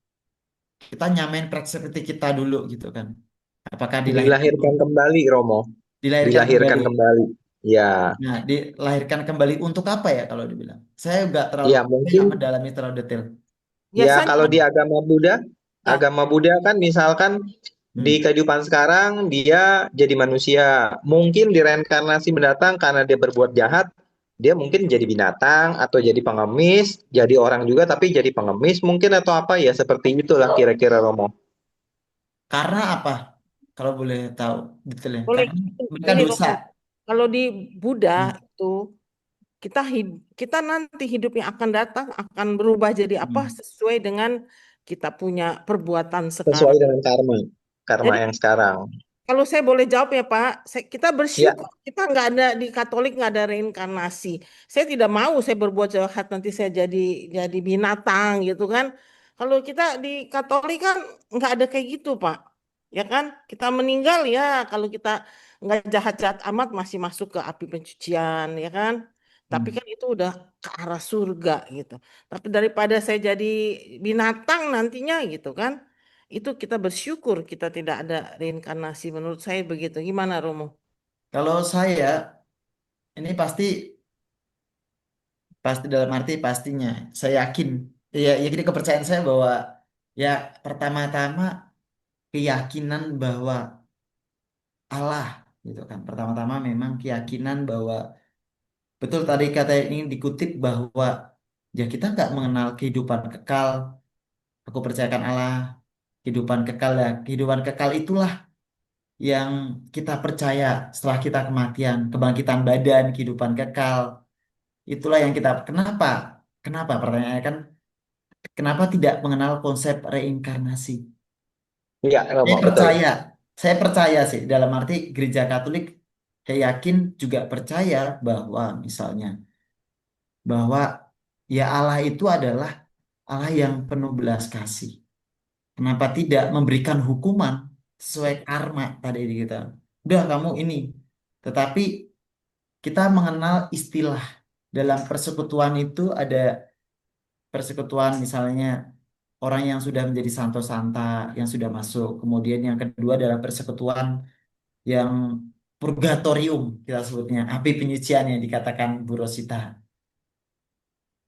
kita nyamain seperti kita dulu gitu kan. Apakah dilahirkan Dilahirkan kembali, Romo. dilahirkan Dilahirkan kembali? kembali. Ya, Nah, dilahirkan kembali untuk apa ya kalau dibilang? ya Saya nggak mungkin mendalami terlalu detail. ya Biasanya, kalau di ya, agama Buddha kan misalkan di Hmm. kehidupan sekarang dia jadi manusia. Mungkin di reinkarnasi mendatang karena dia berbuat jahat, dia mungkin jadi binatang atau jadi pengemis, jadi orang juga tapi jadi pengemis mungkin atau apa ya seperti itulah kira-kira Romo. Karena apa? Kalau boleh tahu detailnya. boleh Karena gitu. mereka Gini, dosa. Romo. Kalau di Buddha Hmm. itu kita nanti hidup yang akan datang akan berubah jadi apa Hmm. sesuai dengan kita punya perbuatan Sesuai sekarang. dengan karma Jadi yang sekarang. kalau saya boleh jawab ya Pak, kita Ya, bersyukur kita nggak ada di Katolik nggak ada reinkarnasi. Saya tidak mau saya berbuat jahat nanti saya jadi binatang gitu kan. Kalau kita di Katolik kan nggak ada kayak gitu Pak, ya kan? Kita meninggal ya kalau kita nggak jahat-jahat amat masih masuk ke api pencucian ya kan. Tapi Hmm. kan itu udah ke arah surga gitu. Tapi daripada saya jadi binatang nantinya gitu kan. Itu kita bersyukur kita tidak ada reinkarnasi. Menurut saya begitu. Gimana Romo? Kalau saya ini pasti pasti dalam arti pastinya saya yakin ya ini kepercayaan saya bahwa ya pertama-tama keyakinan bahwa Allah gitu kan. Pertama-tama memang keyakinan bahwa betul tadi kata ini dikutip bahwa ya kita nggak mengenal kehidupan kekal. Aku percayakan Allah kehidupan kekal ya. Kehidupan kekal itulah yang kita percaya setelah kita kematian, kebangkitan badan, kehidupan kekal. Itulah yang kita kenapa? Kenapa pertanyaannya kan kenapa tidak mengenal konsep reinkarnasi? ya Saya Romo, betul. percaya, saya percaya sih dalam arti gereja Katolik saya yakin juga percaya bahwa misalnya bahwa ya Allah itu adalah Allah yang penuh belas kasih. Kenapa tidak memberikan hukuman sesuai karma tadi kita? Udah kamu ini. Tetapi kita mengenal istilah dalam persekutuan itu ada persekutuan misalnya orang yang sudah menjadi santo santa yang sudah masuk. Kemudian yang kedua adalah persekutuan yang purgatorium kita sebutnya, api penyucian yang dikatakan Bu Rosita.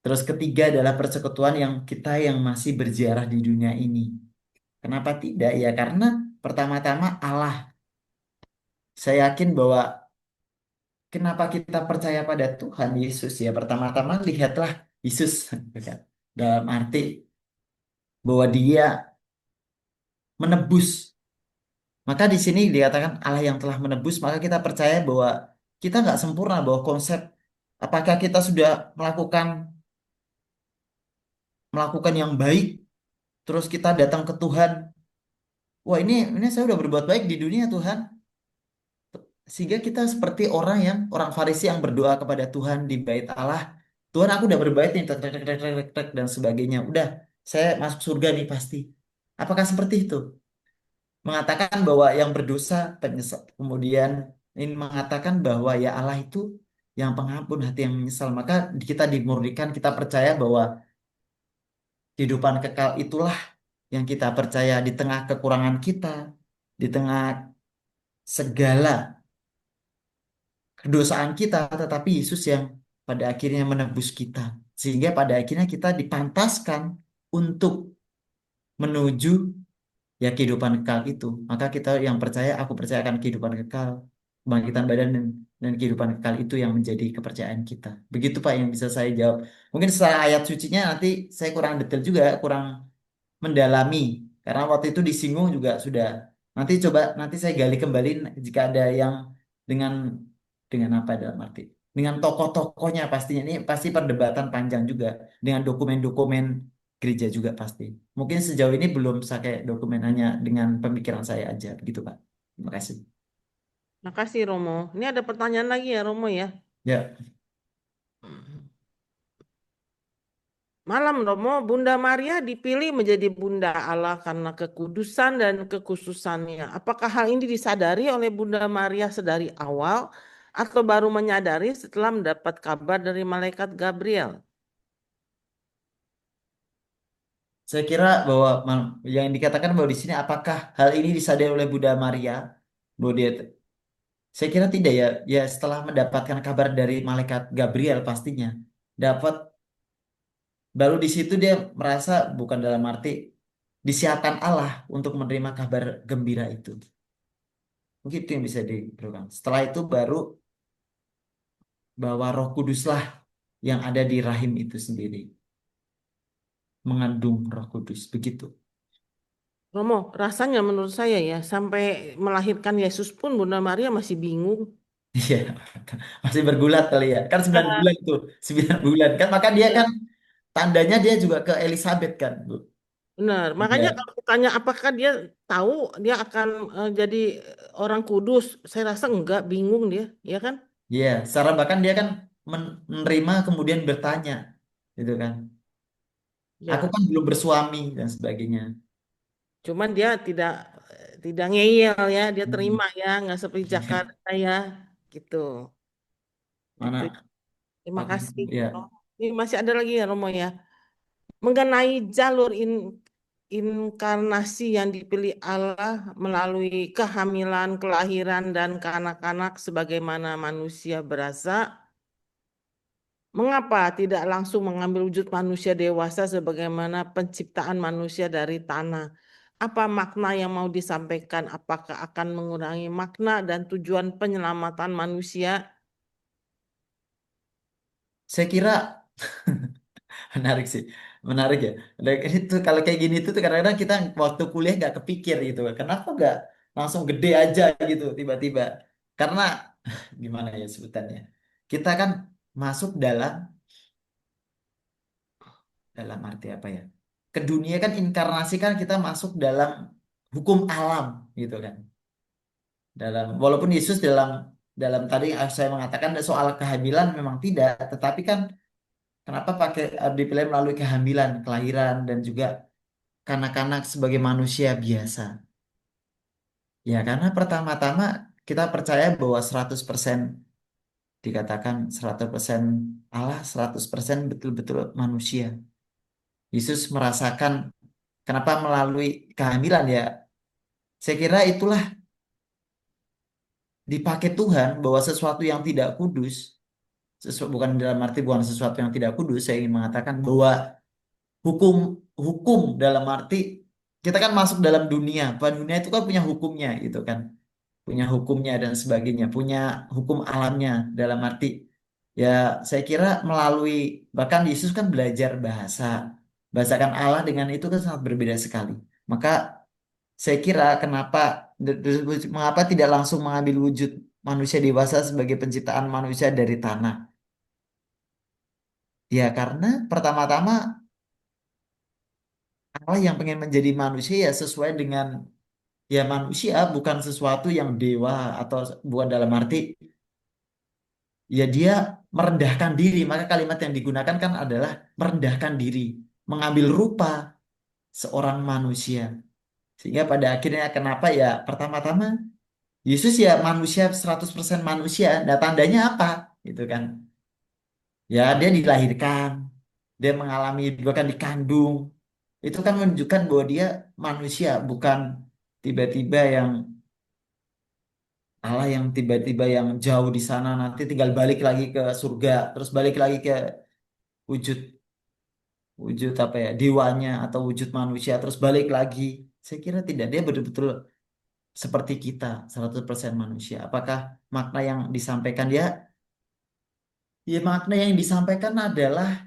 Terus ketiga adalah persekutuan yang kita yang masih berziarah di dunia ini. Kenapa tidak? Ya karena pertama-tama Allah. Saya yakin bahwa kenapa kita percaya pada Tuhan Yesus ya pertama-tama lihatlah Yesus kan. Dalam arti bahwa dia menebus. Maka di sini dikatakan Allah yang telah menebus, maka kita percaya bahwa kita nggak sempurna bahwa konsep apakah kita sudah melakukan yang baik, terus kita datang ke Tuhan. Wah ini saya udah berbuat baik di dunia Tuhan. Sehingga kita seperti orang Farisi yang berdoa kepada Tuhan di bait Allah. Tuhan aku udah berbaik nih, tek, tek, tek, tek, tek, tek, dan sebagainya. Udah, saya masuk surga nih pasti. Apakah seperti itu? Mengatakan bahwa yang berdosa penyesal. Kemudian ini mengatakan bahwa ya Allah itu yang pengampun hati yang menyesal. Maka kita dimurnikan, kita percaya bahwa kehidupan kekal itulah yang kita percaya di tengah kekurangan kita, di tengah segala kedosaan kita, tetapi Yesus yang pada akhirnya menebus kita. Sehingga pada akhirnya kita dipantaskan untuk menuju ya kehidupan kekal itu. Maka kita yang percaya, aku percaya akan kehidupan kekal, kebangkitan badan dan kehidupan kekal itu yang menjadi kepercayaan kita. Begitu Pak yang bisa saya jawab. Mungkin setelah ayat sucinya nanti saya kurang detail juga, kurang mendalami karena waktu itu disinggung juga sudah. Nanti coba nanti saya gali kembali jika ada yang dengan apa dalam arti dengan tokoh-tokohnya pastinya ini pasti perdebatan panjang juga dengan dokumen-dokumen gereja juga pasti. Mungkin sejauh ini belum pakai dokumen hanya dengan pemikiran saya aja begitu Pak. Terima kasih. Makasih Romo. Ini ada pertanyaan lagi ya Romo ya. Ya, Malam Romo, Bunda Maria dipilih menjadi Bunda Allah karena kekudusan dan kekhususannya. Apakah hal ini disadari oleh Bunda Maria sedari awal atau baru menyadari setelah mendapat kabar dari malaikat Gabriel? saya kira bahwa yang dikatakan bahwa di sini apakah hal ini disadari oleh Bunda Maria bahwa dia. Saya kira tidak ya. Ya setelah mendapatkan kabar dari malaikat Gabriel pastinya dapat baru di situ dia merasa bukan dalam arti disiapkan Allah untuk menerima kabar gembira itu. Mungkin itu yang bisa diperlukan. Setelah itu baru bahwa Roh Kuduslah yang ada di rahim itu sendiri mengandung Roh Kudus begitu. Romo, rasanya menurut saya ya, sampai melahirkan Yesus pun Bunda Maria masih bingung. Iya, masih bergulat kali ya. Kan 9 Ya, bulan tuh, 9 bulan kan maka dia iya. kan tandanya dia juga ke Elizabeth kan, Bu. Benar, makanya Iya. kalau ditanya apakah dia tahu dia akan jadi orang kudus, saya rasa enggak, bingung dia, ya kan? Iya, secara bahkan dia kan menerima kemudian bertanya, gitu kan. Aku Ya, kan belum bersuami dan sebagainya. cuman dia tidak ngeyel ya, dia Hmm. terima ya, nggak seperti Jakarta ya, gitu. Gitu. Mana Terima kasih. ya? Oh, ini masih ada lagi ya Romo ya. Mengenai jalur inkarnasi yang dipilih Allah melalui kehamilan, kelahiran, dan kanak-kanak sebagaimana manusia berasa. Mengapa tidak langsung mengambil wujud manusia dewasa sebagaimana penciptaan manusia dari tanah? Apa makna yang mau disampaikan? Apakah akan mengurangi makna dan tujuan penyelamatan manusia? Saya kira menarik sih, menarik ya. Dan itu kalau kayak gini tuh kadang-kadang kita waktu kuliah nggak kepikir gitu. Kenapa nggak langsung gede aja gitu tiba-tiba? Karena gimana ya sebutannya? Kita kan masuk dalam arti apa ya? Ke dunia kan inkarnasi kan kita masuk dalam hukum alam gitu kan. Walaupun Yesus dalam tadi saya mengatakan soal kehamilan memang tidak, tetapi kan kenapa pakai dipilih melalui kehamilan, kelahiran dan juga kanak-kanak sebagai manusia biasa. Ya karena pertama-tama kita percaya bahwa 100% dikatakan 100% Allah, 100% betul-betul manusia. Yesus merasakan kenapa melalui kehamilan ya. Saya kira itulah dipakai Tuhan bahwa sesuatu yang tidak kudus, bukan dalam arti bukan sesuatu yang tidak kudus, saya ingin mengatakan bahwa hukum hukum dalam arti kita kan masuk dalam dunia, dunia itu kan punya hukumnya gitu kan, punya hukumnya dan sebagainya, punya hukum alamnya dalam arti ya saya kira melalui bahkan Yesus kan belajar bahasakan Allah dengan itu kan sangat berbeda sekali. Maka saya kira mengapa tidak langsung mengambil wujud manusia dewasa sebagai penciptaan manusia dari tanah? Ya karena pertama-tama Allah yang pengen menjadi manusia ya sesuai dengan ya manusia bukan sesuatu yang dewa atau bukan dalam arti ya dia merendahkan diri. Maka kalimat yang digunakan kan adalah merendahkan diri, mengambil rupa seorang manusia. Sehingga pada akhirnya kenapa ya pertama-tama Yesus ya manusia 100% manusia. Nah, tandanya apa? Gitu kan. Ya, dia dilahirkan, dia mengalami bahkan dikandung. Itu kan menunjukkan bahwa dia manusia, bukan tiba-tiba yang Allah yang tiba-tiba yang jauh di sana nanti tinggal balik lagi ke surga, terus balik lagi ke wujud wujud apa ya, dewanya atau wujud manusia terus balik lagi. Saya kira tidak. Dia betul-betul seperti kita, 100% manusia. Apakah makna yang disampaikan dia? Ya makna yang disampaikan adalah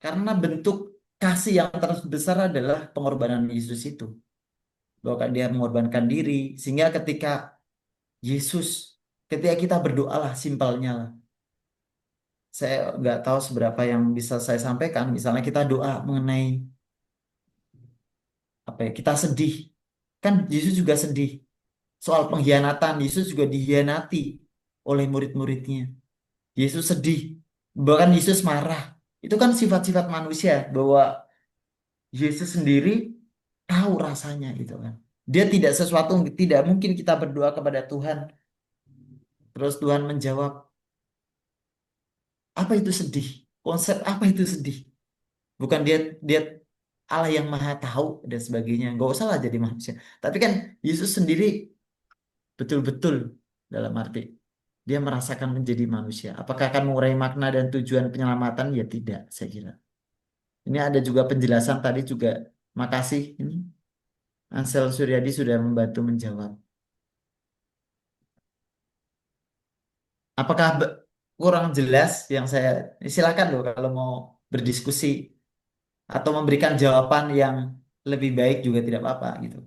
karena bentuk kasih yang terbesar adalah pengorbanan Yesus itu. Bahwa dia mengorbankan diri. Sehingga Yesus, ketika kita berdoa lah, simpelnya lah. Saya nggak tahu seberapa yang bisa saya sampaikan. Misalnya kita doa mengenai apa ya? Kita sedih. Kan Yesus juga sedih. Soal pengkhianatan, Yesus juga dihianati oleh murid-muridnya. Yesus sedih. Bahkan Yesus marah. Itu kan sifat-sifat manusia bahwa Yesus sendiri tahu rasanya itu kan. Dia tidak sesuatu, tidak mungkin kita berdoa kepada Tuhan. Terus Tuhan menjawab, apa itu sedih? Konsep apa itu sedih? Bukan dia dia Allah yang maha tahu dan sebagainya. Gak usah lah jadi manusia. Tapi kan Yesus sendiri betul-betul dalam arti dia merasakan menjadi manusia. Apakah akan mengurangi makna dan tujuan penyelamatan? Ya tidak, saya kira. Ini ada juga penjelasan tadi juga. Makasih ini Ansel Suryadi sudah membantu menjawab. Apakah kurang jelas yang saya silakan loh kalau mau berdiskusi atau memberikan jawaban yang lebih baik juga tidak apa-apa gitu.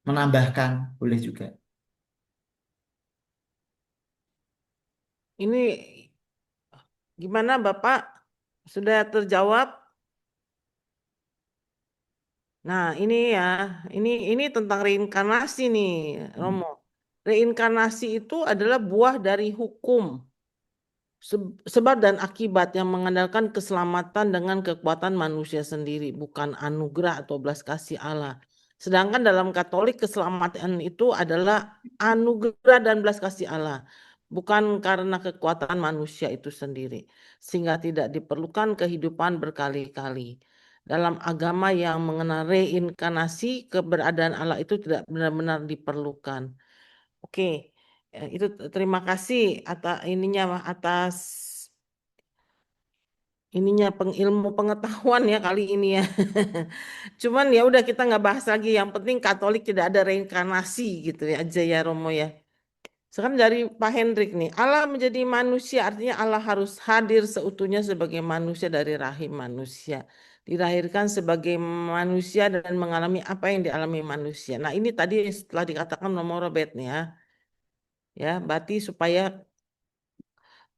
Menambahkan boleh juga. Ini gimana Bapak? Sudah terjawab? Nah, ini ya, ini tentang reinkarnasi nih, Romo. Reinkarnasi itu adalah buah dari hukum, sebab dan akibat yang mengandalkan keselamatan dengan kekuatan manusia sendiri, bukan anugerah atau belas kasih Allah. Sedangkan dalam Katolik keselamatan itu adalah anugerah dan belas kasih Allah, bukan karena kekuatan manusia itu sendiri, sehingga tidak diperlukan kehidupan berkali-kali. Dalam agama yang mengenal reinkarnasi, keberadaan Allah itu tidak benar-benar diperlukan. Oke, itu terima kasih atas ininya ilmu pengetahuan ya kali ini ya. Cuman ya udah kita nggak bahas lagi. Yang penting Katolik tidak ada reinkarnasi gitu ya aja ya Romo ya. Sekarang dari Pak Hendrik nih, Allah menjadi manusia artinya Allah harus hadir seutuhnya sebagai manusia dari rahim manusia. Dilahirkan sebagai manusia dan mengalami apa yang dialami manusia. Nah ini tadi setelah dikatakan Romo Robert nih ya. Ya, berarti supaya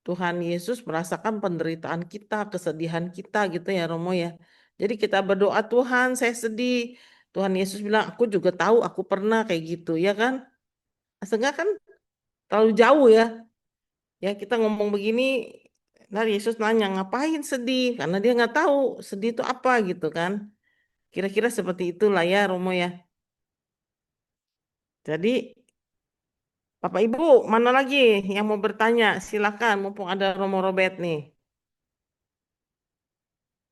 Tuhan Yesus merasakan penderitaan kita, kesedihan kita gitu ya Romo ya. Jadi kita berdoa Tuhan saya sedih. Tuhan Yesus bilang aku juga tahu aku pernah kayak gitu ya kan. Sehingga kan terlalu jauh ya. Ya kita ngomong begini, nah Yesus nanya ngapain sedih? Karena dia nggak tahu sedih itu apa gitu kan. Kira-kira seperti itulah ya Romo ya. Jadi Bapak Ibu mana lagi yang mau bertanya? Silakan mumpung ada Romo Robert nih.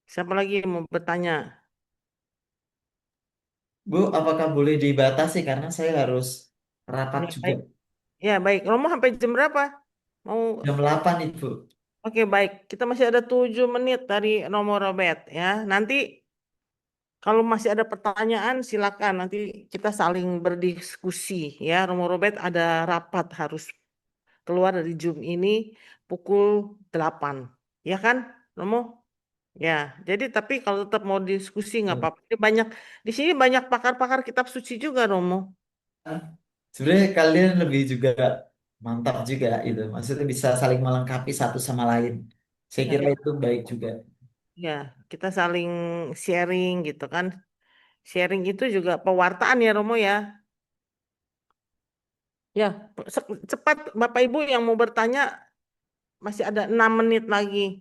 Siapa lagi yang mau bertanya? Bu, apakah boleh dibatasi karena saya harus rapat Ya, juga baik. Ya, baik. Romo sampai jam berapa? Mau jam 8 Ibu. Oke, baik. Kita masih ada 7 menit dari Romo Robert ya. Nanti kalau masih ada pertanyaan silakan nanti kita saling berdiskusi ya. Romo Robert ada rapat harus keluar dari Zoom ini pukul 8. Ya kan, Romo? Ya, jadi tapi kalau tetap mau diskusi nggak apa-apa. Di sini banyak pakar-pakar kitab suci juga, Romo. Sebenarnya kalian lebih juga mantap juga itu. Maksudnya bisa saling melengkapi satu sama lain. Saya Ya, kira itu baik juga. ya, kita saling sharing gitu kan. Sharing itu juga pewartaan ya Romo ya. Ya, cepat Bapak Ibu yang mau bertanya masih ada 6 menit lagi.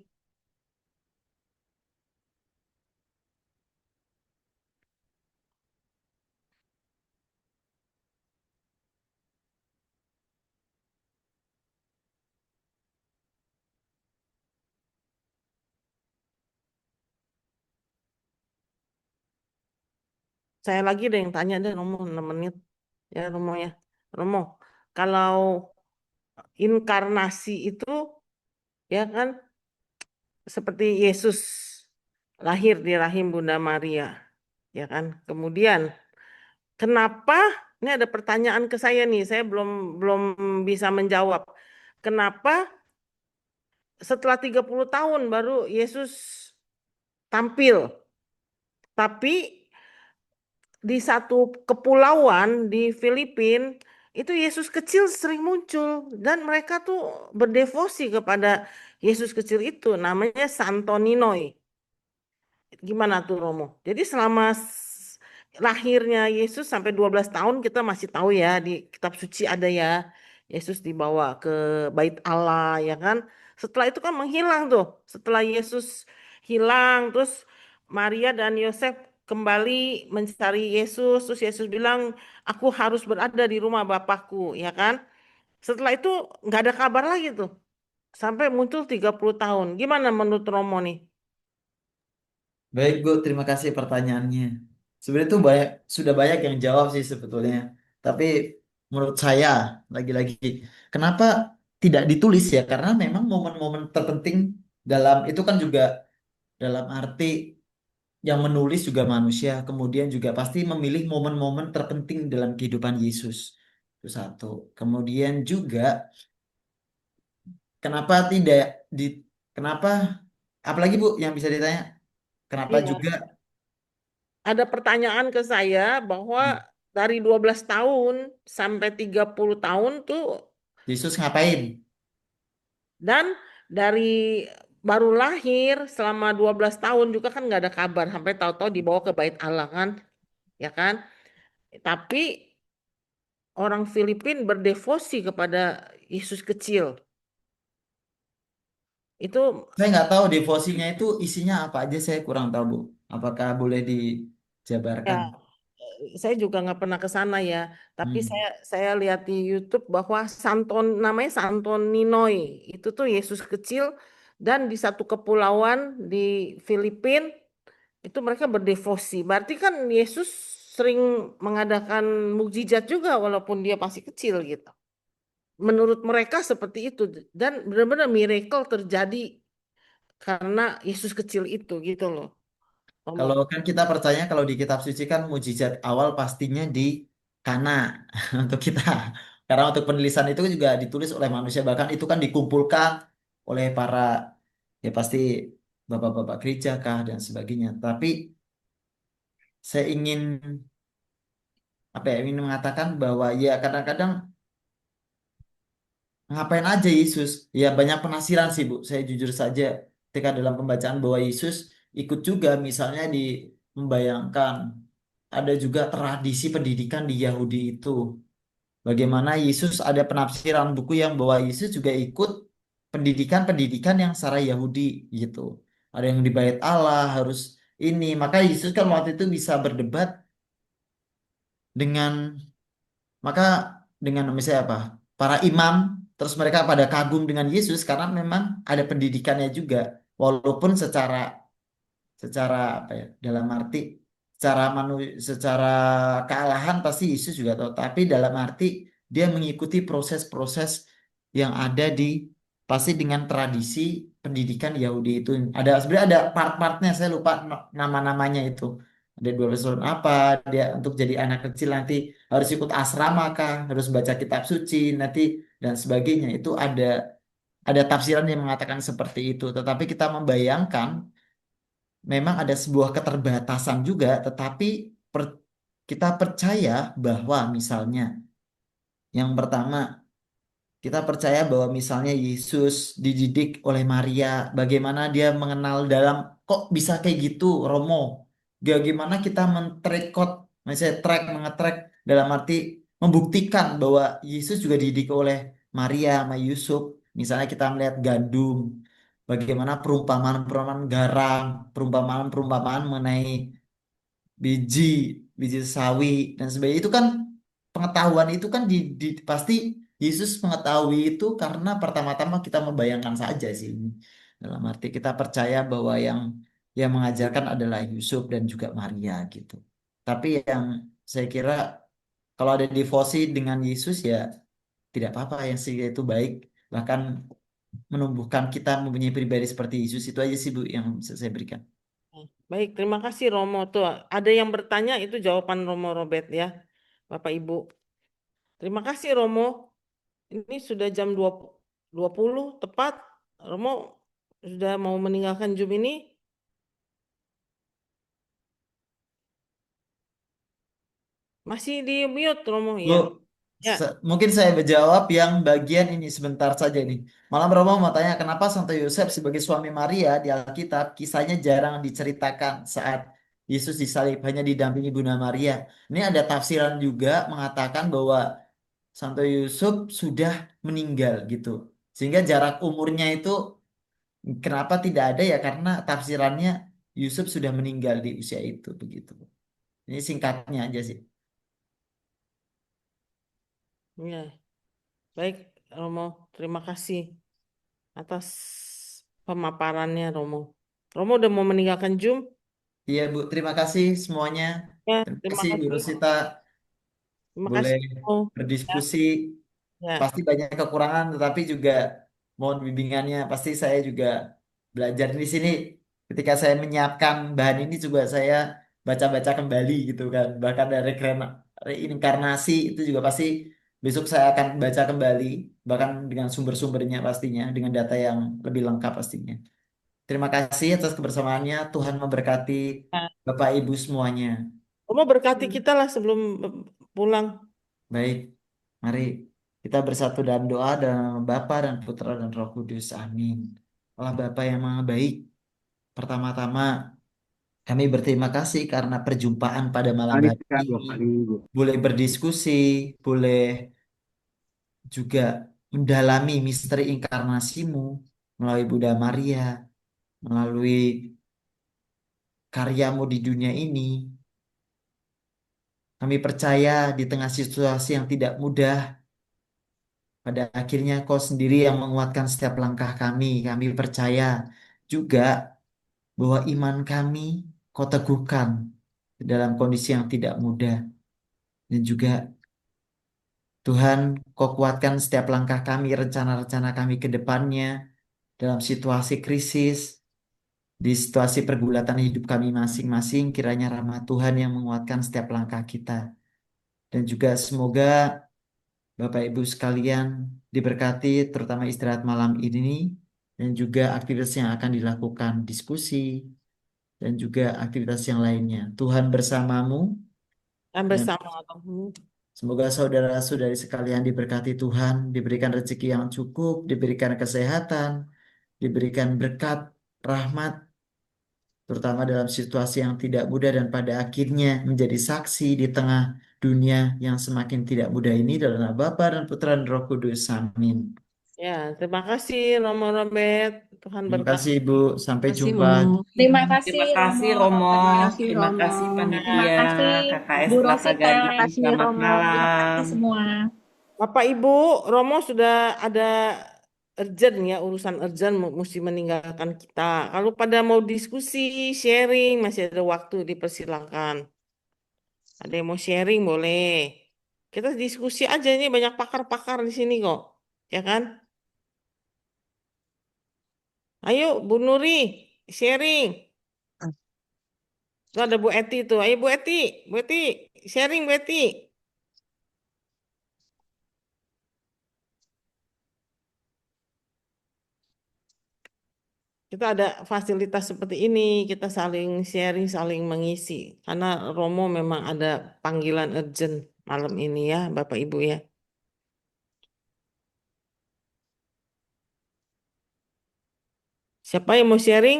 Saya lagi deh yang tanya deh Romo 6 menit. Ya Romo ya. Romo, kalau inkarnasi itu ya kan seperti Yesus lahir di rahim Bunda Maria. ya kan? Kemudian kenapa? Ini ada pertanyaan ke saya nih, saya belum belum bisa menjawab. Kenapa setelah 30 tahun baru Yesus tampil? Tapi di satu kepulauan di Filipina itu Yesus kecil sering muncul dan mereka tuh berdevosi kepada Yesus kecil itu namanya Santo Ninoy. Gimana tuh Romo? Jadi selama lahirnya Yesus sampai 12 tahun kita masih tahu ya di kitab suci ada ya Yesus dibawa ke Bait Allah ya kan. Setelah itu kan menghilang tuh. Setelah Yesus hilang terus Maria dan Yosef kembali mencari Yesus. Terus Yesus bilang aku harus berada di rumah Bapakku ya kan. Setelah itu nggak ada kabar lagi tuh. Sampai muncul 30 tahun. Gimana menurut Romo nih? Baik Bu, terima kasih pertanyaannya. Sebenarnya itu banyak, sudah banyak yang jawab sih sebetulnya. Tapi menurut saya, lagi-lagi, kenapa tidak ditulis ya? Karena memang momen-momen terpenting dalam itu kan juga dalam arti yang menulis juga manusia, kemudian juga pasti memilih momen-momen terpenting dalam kehidupan Yesus. Itu satu. Kemudian juga kenapa tidak di kenapa apalagi Bu yang bisa ditanya? Kenapa Iya. juga Ada pertanyaan ke saya bahwa dari 12 tahun sampai 30 tahun tuh Yesus ngapain? dan dari baru lahir selama 12 tahun juga kan nggak ada kabar sampai tahu-tahu dibawa ke Bait Allah kan ya kan tapi orang Filipina berdevosi kepada Yesus kecil itu Saya nggak tahu devosinya itu isinya apa aja, saya kurang tahu, Bu. Apakah boleh ya dijabarkan? saya juga nggak pernah ke sana ya, tapi Hmm. saya lihat di YouTube bahwa Santon namanya Santon Ninoy itu tuh Yesus kecil dan di satu kepulauan di Filipina itu mereka berdevosi. Berarti kan Yesus sering mengadakan mukjizat juga walaupun dia masih kecil gitu. Menurut mereka seperti itu dan benar-benar miracle terjadi karena Yesus kecil itu gitu loh. Romo. Kalau kan kita percaya kalau di kitab suci kan mujizat awal pastinya di Kana untuk kita. Karena untuk penulisan itu juga ditulis oleh manusia, bahkan itu kan dikumpulkan oleh para ya pasti bapak-bapak gereja kah dan sebagainya. Tapi saya ingin apa ya ingin mengatakan bahwa ya kadang-kadang ngapain aja Yesus? Ya banyak penafsiran sih Bu. Saya jujur saja ketika dalam pembacaan bahwa Yesus ikut juga misalnya di membayangkan ada juga tradisi pendidikan di Yahudi itu. Bagaimana Yesus ada penafsiran buku yang bahwa Yesus juga ikut pendidikan-pendidikan yang secara Yahudi gitu. Ada yang di bait Allah harus ini. Maka Yesus kan waktu itu bisa berdebat dengan maka dengan misalnya apa? Para imam, terus mereka pada kagum dengan Yesus karena memang ada pendidikannya juga. Walaupun secara secara apa ya? Dalam arti secara kealahan pasti Yesus juga tahu, tapi dalam arti dia mengikuti proses-proses yang ada di pasti dengan tradisi pendidikan Yahudi itu. Ada sebenarnya ada part-partnya saya lupa nama-namanya itu. Ada 12 tahun apa dia untuk jadi anak kecil nanti harus ikut asrama kah, harus baca kitab suci nanti dan sebagainya. Itu ada tafsiran yang mengatakan seperti itu. Tetapi kita membayangkan memang ada sebuah keterbatasan juga, tetapi kita percaya bahwa misalnya yang pertama kita percaya bahwa misalnya Yesus dididik oleh Maria, bagaimana dia mengenal dalam kok bisa kayak gitu, Romo. Bagaimana kita men-track misalnya mengetrack dalam arti membuktikan bahwa Yesus juga dididik oleh Maria sama Yusuf. Misalnya kita melihat gandum, bagaimana perumpamaan-perumpamaan garam, perumpamaan-perumpamaan mengenai biji, biji sawi dan sebagainya itu kan pengetahuan itu kan pasti Yesus mengetahui itu karena pertama-tama kita membayangkan saja sih ini. Dalam arti kita percaya bahwa yang mengajarkan adalah Yusuf dan juga Maria gitu. Tapi yang saya kira kalau ada devosi dengan Yesus ya tidak apa-apa yang sih itu baik. Bahkan menumbuhkan kita mempunyai pribadi seperti Yesus itu aja sih Bu yang bisa saya berikan. Baik, terima kasih Romo. Tuh, ada yang bertanya itu jawaban Romo Robert ya, Bapak Ibu. Terima kasih Romo. Ini sudah jam 20 tepat. Romo sudah mau meninggalkan Zoom ini. Masih di mute Romo Bu, ya. Ya, mungkin saya menjawab yang bagian ini sebentar saja nih. Malam Romo mau tanya kenapa Santo Yosef sebagai suami Maria di Alkitab kisahnya jarang diceritakan saat Yesus disalib hanya didampingi Bunda Maria. Ini ada tafsiran juga mengatakan bahwa Santo Yusuf sudah meninggal gitu. Sehingga jarak umurnya itu kenapa tidak ada ya karena tafsirannya Yusuf sudah meninggal di usia itu begitu. Ini singkatnya aja sih. ya. Baik Romo, terima kasih atas pemaparannya Romo. Romo udah mau meninggalkan Zoom? Iya Bu, terima kasih semuanya. Ya, Terima terima kasih Bu kasih. Rosita, Terima boleh kasih Romo. Ya, berdiskusi. ya. Pasti banyak kekurangan, tetapi juga mohon bimbingannya. Pasti saya juga belajar di sini. Ketika saya menyiapkan bahan ini juga saya baca-baca kembali gitu kan. Bahkan dari reinkarnasi itu juga pasti besok saya akan baca kembali. Bahkan dengan sumber-sumbernya pastinya, dengan data yang lebih lengkap pastinya. Terima kasih atas kebersamaannya. Tuhan memberkati Ya. Bapak Ibu semuanya. Romo berkati kita lah sebelum pulang. Baik, mari kita bersatu dalam doa dalam nama Bapa dan Putra dan Roh Kudus. Amin. Allah Bapa yang Maha Baik, pertama-tama kami berterima kasih karena perjumpaan pada malam Kali hari kita dua ini. kali. Boleh berdiskusi, boleh juga mendalami misteri inkarnasimu melalui Bunda Maria, melalui karyamu di dunia ini. Kami percaya di tengah situasi yang tidak mudah, pada akhirnya kau sendiri yang menguatkan setiap langkah kami. Kami percaya juga bahwa iman kami kau teguhkan dalam kondisi yang tidak mudah. Dan juga Tuhan, kau kuatkan setiap langkah kami, rencana-rencana kami ke depannya dalam situasi krisis, di situasi pergulatan hidup kami masing-masing. Kiranya rahmat Tuhan yang menguatkan setiap langkah kita. Dan juga semoga Bapak Ibu sekalian diberkati terutama istirahat malam ini dan juga aktivitas yang akan dilakukan diskusi dan juga aktivitas yang lainnya. Tuhan bersamamu Dan dan bersama Romo. semoga saudara-saudari sekalian diberkati Tuhan, diberikan rezeki yang cukup, diberikan kesehatan, diberikan berkat, rahmat, terutama dalam situasi yang tidak mudah dan pada akhirnya menjadi saksi di tengah dunia yang semakin tidak mudah ini dalam nama Bapa dan Putra dan Roh Kudus. Amin. Ya, terima kasih Romo Robert. Tuhan Terima berkati. kasih Ibu. Sampai Kasih jumpa. Romo. Terima kasih Terima kasih Romo. Romo, Terima Kasih terima Romo. kasih terima panitia kasih KKS Bu Kelapa Rosita. Terima Gading. kasih Selamat Romo. Terima malam. kasih semua. Bapak Ibu, Romo sudah ada urgent ya, urusan urgent mesti meninggalkan kita. Kalau pada mau diskusi, sharing, masih ada waktu dipersilakan. Ada yang mau sharing boleh. Kita diskusi aja ini banyak pakar-pakar di sini kok. Ya kan? Ayo Bu Nuri, sharing. Tuh ada Bu Eti tuh. Ayo Bu Eti, Bu Eti, sharing Bu Eti. Kita ada fasilitas seperti ini, kita saling sharing, saling mengisi. Karena Romo memang ada panggilan urgent malam ini ya, Bapak Ibu ya. Siapa yang mau sharing?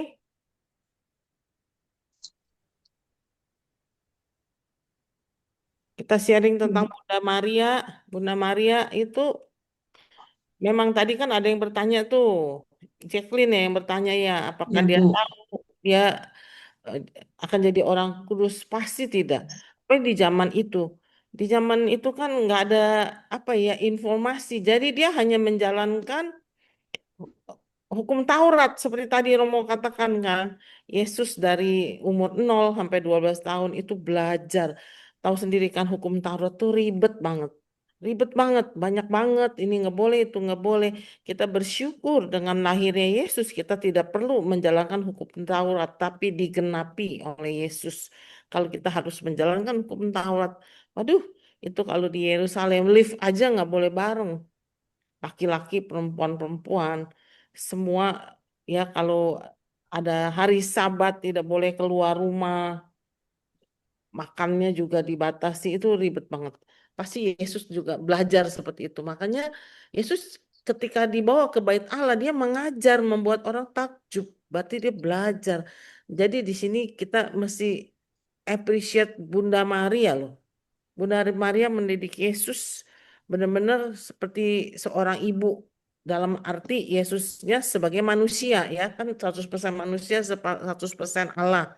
Kita sharing tentang Bunda Maria. Bunda Maria itu memang tadi kan ada yang bertanya tuh, Jacqueline ya yang bertanya ya, apakah Ya dia Bu. tahu dia eh, akan jadi orang kudus? Pasti tidak. Tapi di zaman itu kan nggak ada apa ya informasi. Jadi dia hanya menjalankan hukum Taurat seperti tadi Romo katakan kan. Yesus dari umur 0 sampai 12 tahun itu belajar. Tahu sendiri kan hukum Taurat tuh ribet banget. Ribet banget, banyak banget, ini nggak boleh, itu nggak boleh. Kita bersyukur dengan lahirnya Yesus, kita tidak perlu menjalankan hukum Taurat, tapi digenapi oleh Yesus. Kalau kita harus menjalankan hukum Taurat, waduh, itu kalau di Yerusalem lift aja nggak boleh bareng, laki-laki, perempuan-perempuan, semua ya kalau ada hari Sabat tidak boleh keluar rumah, makannya juga dibatasi, itu ribet banget. Pasti Yesus juga belajar seperti itu. Makanya Yesus ketika dibawa ke bait Allah dia mengajar membuat orang takjub. Berarti dia belajar. Jadi di sini kita mesti appreciate Bunda Maria loh. Bunda Maria mendidik Yesus benar-benar seperti seorang ibu. Dalam arti Yesusnya sebagai manusia ya kan 100% manusia 100% Allah.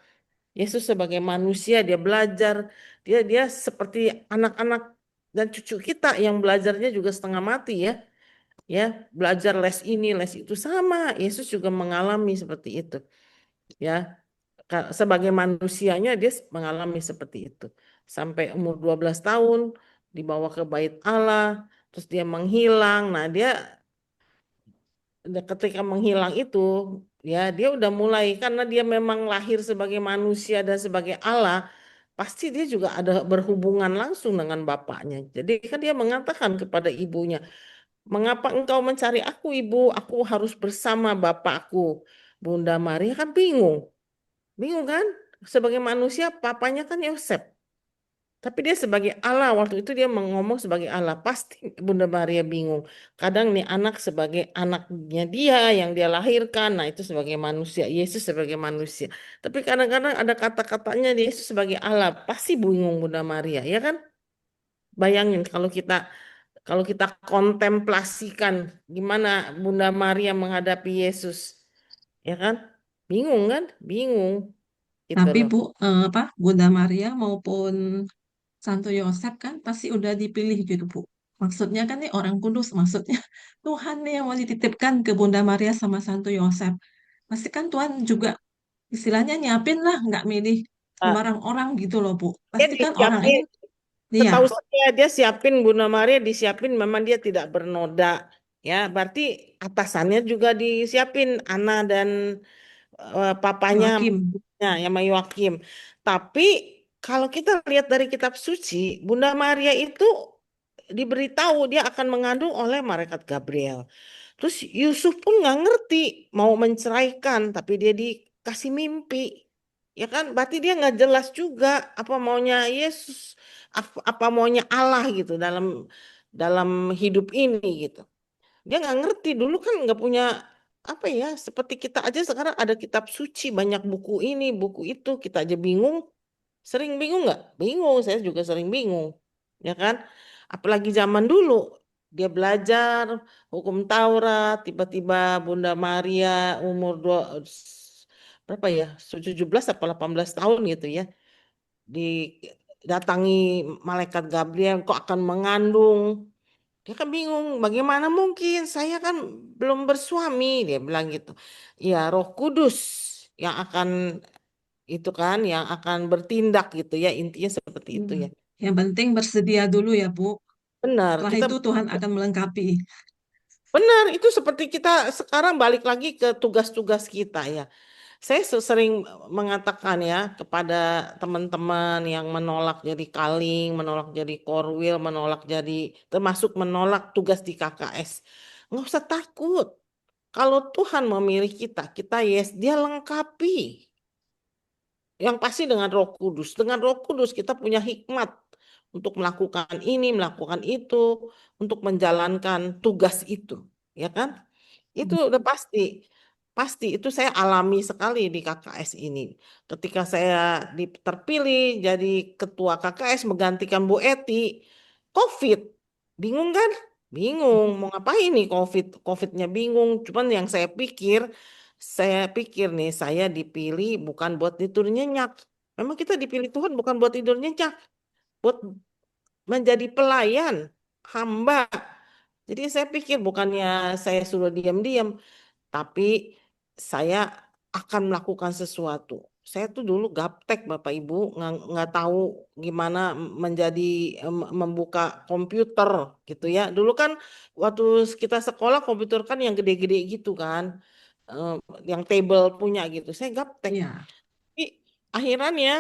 Yesus sebagai manusia dia belajar, dia seperti anak-anak dan cucu kita yang belajarnya juga setengah mati ya. Ya, belajar les ini, les itu sama. Yesus juga mengalami seperti itu. Ya, sebagai manusianya dia mengalami seperti itu. Sampai umur 12 tahun dibawa ke bait Allah, terus dia menghilang. Nah, dia ketika menghilang itu ya dia udah mulai karena dia memang lahir sebagai manusia dan sebagai Allah pasti dia juga ada berhubungan langsung dengan bapaknya jadi kan dia mengatakan kepada ibunya mengapa engkau mencari aku ibu aku harus bersama bapakku Bunda Maria kan bingung bingung kan sebagai manusia papanya kan Yosef tapi dia sebagai Allah, waktu itu dia ngomong sebagai Allah. Pasti Bunda Maria bingung. Kadang nih anak sebagai anaknya dia yang dia lahirkan. Nah itu sebagai manusia. Yesus sebagai manusia. Tapi kadang-kadang ada kata-katanya Yesus sebagai Allah. Pasti bingung Bunda Maria. Ya kan? Bayangin kalau kita kontemplasikan gimana Bunda Maria menghadapi Yesus. Ya kan? Bingung kan? Bingung. Gitu Tapi loh. Bu, apa Bunda Maria maupun Santo Yosef kan pasti udah dipilih gitu Bu. Maksudnya kan nih orang kudus, maksudnya Tuhan nih yang mau dititipkan ke Bunda Maria sama Santo Yosef. Pasti kan Tuhan juga istilahnya nyiapin lah, nggak milih Ah, sembarang orang gitu loh Bu. dia Pasti kan orang disiapin ini, iya, Setahu saya dia siapin Bunda Maria disiapin memang dia tidak bernoda ya berarti atasannya juga disiapin Ana dan papanya Joakim. ya yang Yoakim. Tapi kalau kita lihat dari kitab suci Bunda Maria itu diberitahu dia akan mengandung oleh malaikat Gabriel. Terus Yusuf pun nggak ngerti mau menceraikan tapi dia dikasih mimpi. Ya kan, berarti dia nggak jelas juga apa maunya Yesus, apa maunya Allah gitu dalam dalam hidup ini gitu. Dia nggak ngerti dulu kan nggak punya apa ya, seperti kita aja sekarang ada kitab suci banyak buku ini, buku itu kita aja bingung. Sering bingung nggak? Bingung, saya juga sering bingung, ya kan? Apalagi zaman dulu dia belajar hukum Taurat, tiba-tiba Bunda Maria umur berapa ya? 17 atau 18 tahun gitu ya. Didatangi malaikat Gabriel kok akan mengandung. Dia kan bingung, bagaimana mungkin? Saya kan belum bersuami, dia bilang gitu. Ya, Roh Kudus yang akan itu kan yang akan bertindak gitu ya intinya seperti itu Hmm. ya Yang penting bersedia dulu ya Bu. benar Setelah kita itu Tuhan akan melengkapi. benar itu seperti kita sekarang balik lagi ke tugas-tugas kita ya saya sering mengatakan ya kepada teman-teman yang menolak jadi kaling menolak jadi korwil menolak jadi termasuk menolak tugas di KKS nggak usah takut kalau Tuhan memilih kita kita yes dia lengkapi yang pasti dengan Roh Kudus. Dengan Roh Kudus kita punya hikmat untuk melakukan ini, melakukan itu, untuk menjalankan tugas itu, ya kan? Itu udah pasti. Pasti itu saya alami sekali di KKS ini. Ketika saya terpilih jadi ketua KKS menggantikan Bu Eti, COVID. Bingung kan? Bingung. Mau ngapain nih COVID? COVIDnya bingung. Cuman yang saya pikir nih, saya dipilih bukan buat tidur nyenyak. Memang kita dipilih Tuhan bukan buat tidur nyenyak, buat menjadi pelayan, hamba. Jadi saya pikir bukannya saya suruh diam-diam, tapi saya akan melakukan sesuatu. Saya tuh dulu gaptek Bapak Ibu, nggak tahu gimana menjadi membuka komputer gitu ya. Dulu kan waktu kita sekolah komputer kan yang gede-gede gitu kan, eh, yang table punya gitu. Saya gaptek. Iya, Tapi akhirannya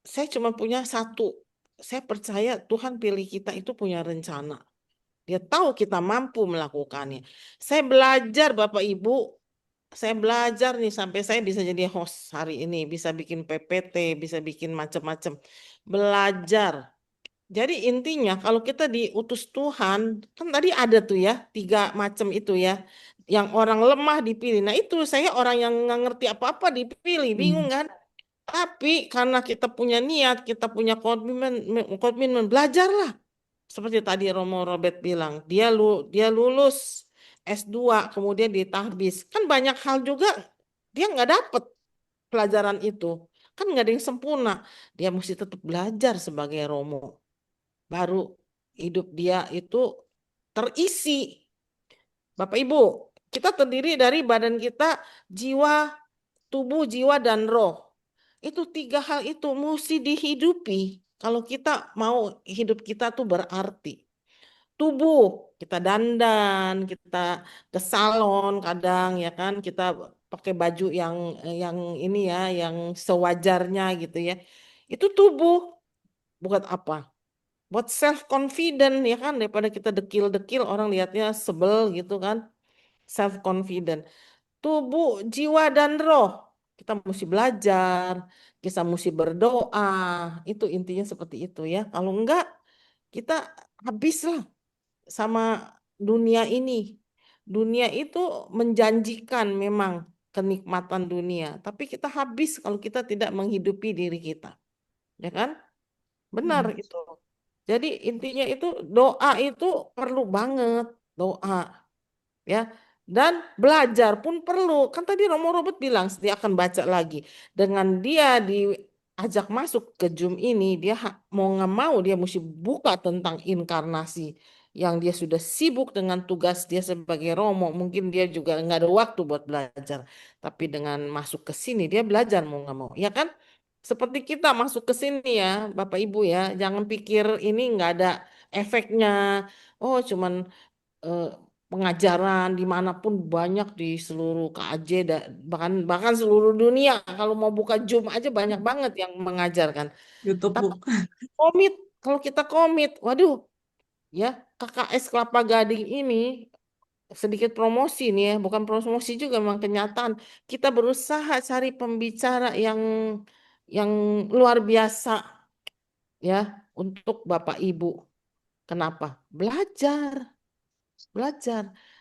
saya cuma punya satu. Saya percaya Tuhan pilih kita itu punya rencana. Dia tahu kita mampu melakukannya. Saya belajar Bapak Ibu, saya belajar nih sampai saya bisa jadi host hari ini, bisa bikin PPT, bisa bikin macam-macam. Belajar. Jadi intinya kalau kita diutus Tuhan, kan tadi ada tuh ya, tiga macam itu ya. Yang orang lemah dipilih. Nah itu saya orang yang nggak ngerti apa-apa dipilih, bingung hmm, kan? Tapi karena kita punya niat, kita punya komitmen, komitmen belajarlah. Seperti tadi Romo Robert bilang, dia lulus S2 kemudian ditahbis. Kan banyak hal juga dia nggak dapet pelajaran itu. Kan nggak ada yang sempurna. Dia mesti tetap belajar sebagai Romo. Baru hidup dia itu terisi. Bapak Ibu, kita terdiri dari badan kita, jiwa, tubuh, jiwa, dan roh. Itu tiga hal itu mesti dihidupi. Kalau kita mau hidup kita tuh berarti. Tubuh, kita dandan, kita ke salon kadang ya kan, kita pakai baju yang ini ya, yang sewajarnya gitu ya. Itu tubuh buat apa? Buat self confident ya kan, daripada kita dekil-dekil orang lihatnya sebel gitu kan. Self confident. Tubuh, jiwa dan roh. Kita mesti belajar, kita mesti berdoa. Itu intinya seperti itu ya. Kalau enggak, kita habislah sama dunia ini. Dunia itu menjanjikan memang kenikmatan dunia, tapi kita habis kalau kita tidak menghidupi diri kita. Ya kan? Benar hmm. itu. Jadi intinya itu doa itu perlu banget, doa ya. Dan belajar pun perlu. Kan tadi Romo Robert bilang dia akan baca lagi. Dengan dia diajak masuk ke Zoom ini, dia mau nggak mau dia mesti buka tentang inkarnasi yang dia sudah sibuk dengan tugas dia sebagai Romo. Mungkin dia juga nggak ada waktu buat belajar. Tapi dengan masuk ke sini dia belajar mau nggak mau, ya kan? Seperti kita masuk ke sini ya, Bapak Ibu ya. Jangan pikir ini nggak ada efeknya. Oh, cuman eh, pengajaran dimanapun banyak di seluruh KAJ bahkan bahkan seluruh dunia kalau mau buka Zoom aja banyak banget yang mengajarkan. YouTube, Tapi Bu. komit kalau kita komit, waduh ya KKS Kelapa Gading ini sedikit promosi nih ya, bukan promosi juga memang kenyataan. Kita berusaha cari pembicara yang luar biasa ya untuk Bapak Ibu. Kenapa? Belajar.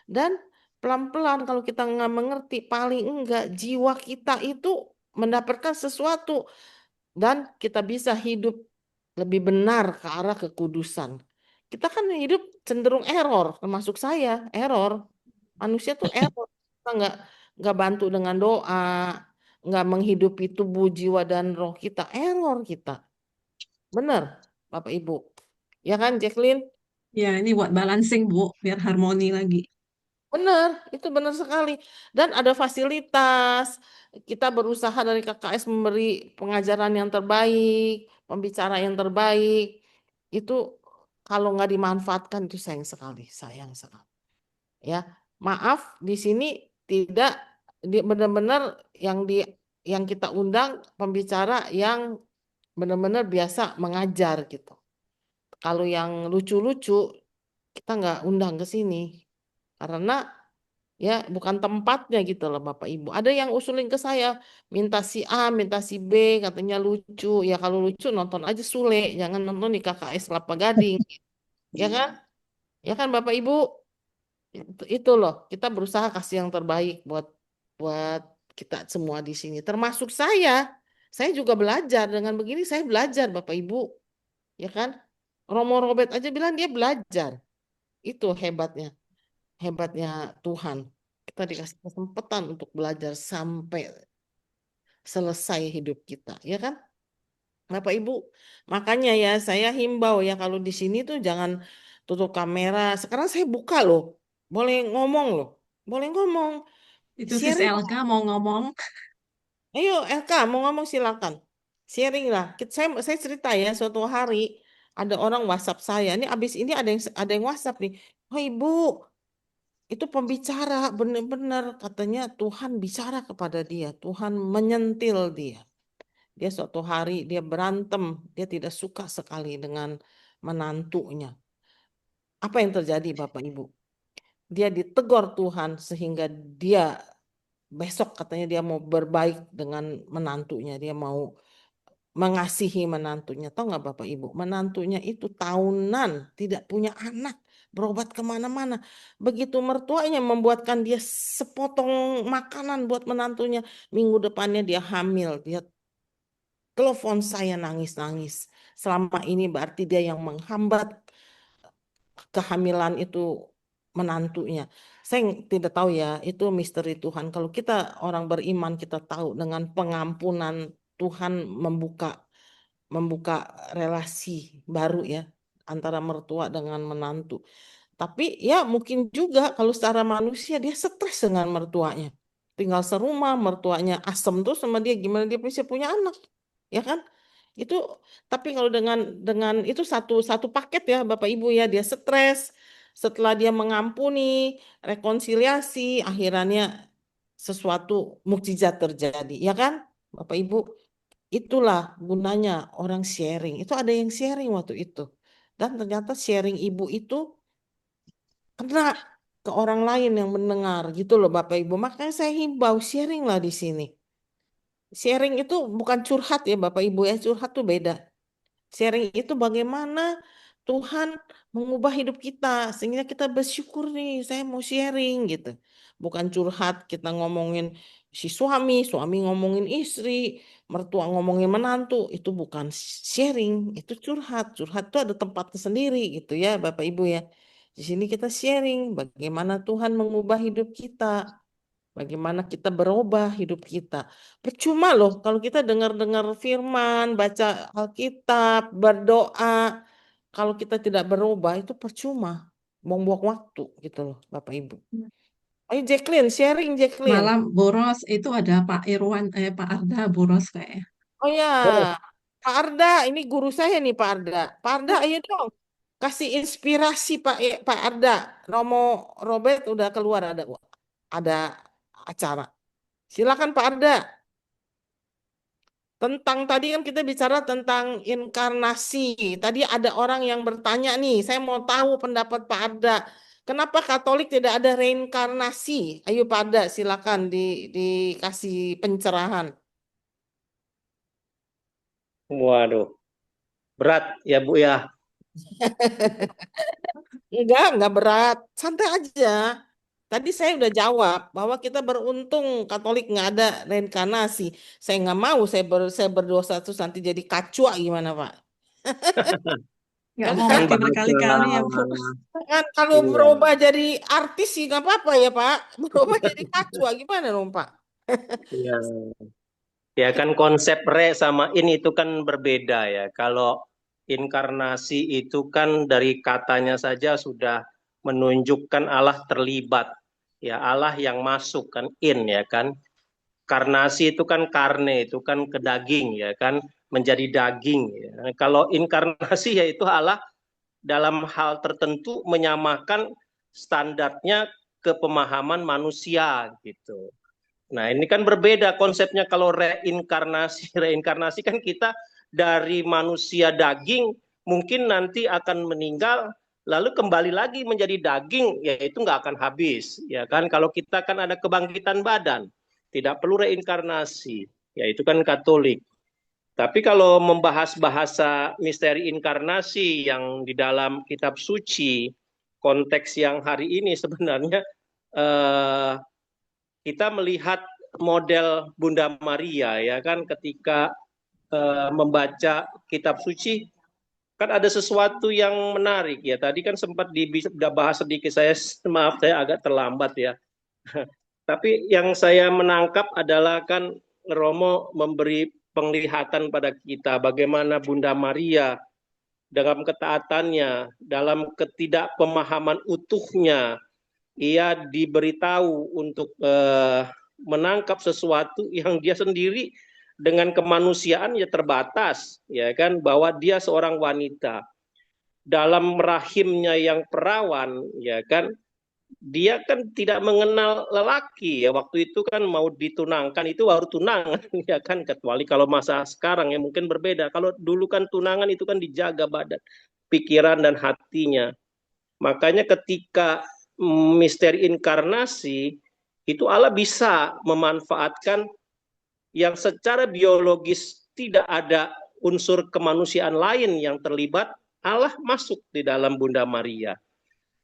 Dan pelan-pelan kalau kita nggak mengerti, paling enggak jiwa kita itu mendapatkan sesuatu dan kita bisa hidup lebih benar ke arah kekudusan. Kita kan hidup cenderung error, termasuk saya, error. Manusia tuh error. Kita nggak bantu dengan doa, nggak menghidupi tubuh, jiwa dan roh kita, error kita. Benar, Bapak Ibu. Ya kan, Jacqueline? Ya, ini buat balancing, Bu, biar harmoni lagi. Benar, itu benar sekali. Dan ada fasilitas. Kita berusaha dari KKS memberi pengajaran yang terbaik, pembicara yang terbaik. Itu kalau nggak dimanfaatkan itu sayang sekali, sayang sekali. Ya, maaf di sini tidak benar-benar yang kita undang pembicara yang benar-benar biasa mengajar gitu. Kalau yang lucu-lucu kita nggak undang ke sini karena ya bukan tempatnya gitu loh Bapak Ibu. Ada yang usulin ke saya, minta si A, minta si B, katanya lucu. Ya kalau lucu nonton aja Sule, jangan nonton di KKS Kelapa Gading. Ya kan? Ya kan Bapak Ibu? Itu loh, kita berusaha kasih yang terbaik buat kita semua di sini. Termasuk saya. Saya juga belajar dengan begini saya belajar Bapak Ibu, ya kan? Romo Robert aja bilang dia belajar. Itu hebatnya. Hebatnya Tuhan. Kita dikasih kesempatan untuk belajar sampai selesai hidup kita, ya kan? Bapak Ibu, makanya ya saya himbau ya kalau di sini tuh jangan tutup kamera. Sekarang saya buka loh, boleh ngomong loh, boleh ngomong, Itu Sis sharing. Elka mau ngomong. Ayo, Elka, mau ngomong silakan. Sharing lah. Saya cerita ya, suatu hari ada orang WhatsApp saya. Ini abis ini ada yang WhatsApp nih. Oh ibu, itu pembicara benar-benar katanya Tuhan bicara kepada dia. Tuhan menyentil dia. Dia suatu hari dia berantem. Dia tidak suka sekali dengan menantunya. Apa yang terjadi Bapak Ibu? Dia ditegur Tuhan sehingga dia besok katanya dia mau berbaik dengan menantunya. Dia mau mengasihi menantunya. Tahu nggak Bapak Ibu? Menantunya itu tahunan tidak punya anak. Berobat kemana-mana. Begitu mertuanya membuatkan dia sepotong makanan buat menantunya. Minggu depannya dia hamil. Dia telepon saya nangis-nangis. Selama ini berarti dia yang menghambat kehamilan itu menantunya. Saya tidak tahu ya, itu misteri Tuhan. Kalau kita orang beriman, kita tahu dengan pengampunan Tuhan membuka membuka relasi baru ya antara mertua dengan menantu. Tapi ya mungkin juga kalau secara manusia dia stres dengan mertuanya. Tinggal serumah, mertuanya asem tuh sama dia, gimana dia bisa punya anak? Ya kan? Itu tapi kalau dengan itu satu satu paket ya Bapak Ibu ya, dia stres. Setelah dia mengampuni, rekonsiliasi, akhirnya sesuatu mukjizat terjadi, ya kan? Bapak Ibu, itulah gunanya orang sharing. Itu ada yang sharing waktu itu. Dan ternyata sharing ibu itu kena ke orang lain yang mendengar gitu loh Bapak Ibu. Makanya saya himbau sharing lah di sini. Sharing itu bukan curhat ya Bapak Ibu ya. Curhat tuh beda. Sharing itu bagaimana Tuhan mengubah hidup kita sehingga kita bersyukur nih, saya mau sharing gitu. Bukan curhat kita ngomongin si suami, suami ngomongin istri, mertua ngomongin menantu, itu bukan sharing, itu curhat. Curhat itu ada tempatnya sendiri gitu ya, Bapak Ibu ya. Di sini kita sharing bagaimana Tuhan mengubah hidup kita. Bagaimana kita berubah hidup kita. Percuma loh kalau kita dengar-dengar firman, baca Alkitab, berdoa. Kalau kita tidak berubah itu percuma. Buang-buang waktu gitu loh Bapak Ibu. Ayo Jacqueline, sharing Jacqueline. Malam boros itu ada Pak Irwan, Pak Arda boros kayaknya. Oh ya, Oh, Pak Arda, ini guru saya nih Pak Arda. Pak Arda, ayo dong. Kasih inspirasi Pak Arda. Romo Robert udah keluar ada acara. Silakan Pak Arda. Tentang tadi kan kita bicara tentang inkarnasi. Tadi ada orang yang bertanya nih, saya mau tahu pendapat Pak Arda. Kenapa Katolik tidak ada reinkarnasi? Ayo Pak Arda, silakan dikasih pencerahan. Waduh, berat ya Bu ya. Enggak berat. Santai aja. Tadi saya udah jawab bahwa kita beruntung Katolik nggak ada reinkarnasi. Saya nggak mau saya berdosa terus nanti jadi kacua gimana Pak? Nggak Kan mau Kan mati bahasa berkali-kali ya, Bu. kan kalau iya, berubah jadi artis sih nggak apa-apa ya Pak. Berubah jadi kacua gimana dong Pak? iya. Ya kan konsep re sama in itu kan berbeda ya. Kalau inkarnasi itu kan dari katanya saja sudah menunjukkan Allah terlibat. Ya Allah yang masuk kan in ya kan. Karnasi itu kan karne itu kan ke daging ya kan menjadi daging ya. Kalau inkarnasi yaitu Allah dalam hal tertentu menyamakan standarnya ke pemahaman manusia gitu. Nah, ini kan berbeda konsepnya kalau reinkarnasi. Reinkarnasi kan kita dari manusia daging mungkin nanti akan meninggal lalu kembali lagi menjadi daging, yaitu nggak akan habis, ya kan? Kalau kita kan ada kebangkitan badan, tidak perlu reinkarnasi, yaitu kan Katolik. Tapi kalau membahas bahasa misteri inkarnasi yang di dalam kitab suci, konteks yang hari ini sebenarnya eh, kita melihat model Bunda Maria ya kan ketika membaca kitab suci kan ada sesuatu yang menarik ya. Tadi kan sempat dibahas sedikit, saya maaf saya agak terlambat ya. Tapi yang saya menangkap adalah kan Romo memberi penglihatan pada kita bagaimana Bunda Maria dalam ketaatannya, dalam ketidakpemahaman utuhnya, ia diberitahu untuk menangkap sesuatu yang dia sendiri dengan kemanusiaan ya terbatas, ya kan, bahwa dia seorang wanita dalam rahimnya yang perawan, ya kan, dia kan tidak mengenal lelaki ya, waktu itu kan mau ditunangkan itu baru tunangan ya kan, kecuali kalau masa sekarang ya mungkin berbeda. Kalau dulu kan tunangan itu kan dijaga badan, pikiran dan hatinya. Makanya ketika misteri inkarnasi itu Allah bisa memanfaatkan yang secara biologis tidak ada unsur kemanusiaan lain yang terlibat, Allah masuk di dalam Bunda Maria.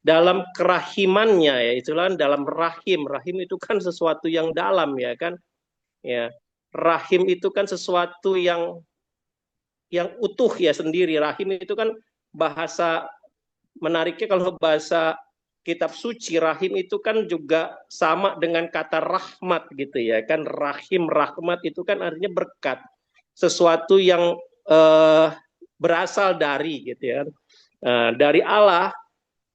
Dalam kerahimannya, ya itulah dalam rahim. Rahim itu kan sesuatu yang dalam, ya kan? Ya. Rahim itu kan sesuatu yang utuh ya sendiri. Rahim itu kan bahasa menariknya, kalau bahasa kitab suci, rahim itu kan juga sama dengan kata rahmat gitu ya kan. Rahim, rahmat itu kan artinya berkat, sesuatu yang berasal dari gitu ya, dari Allah.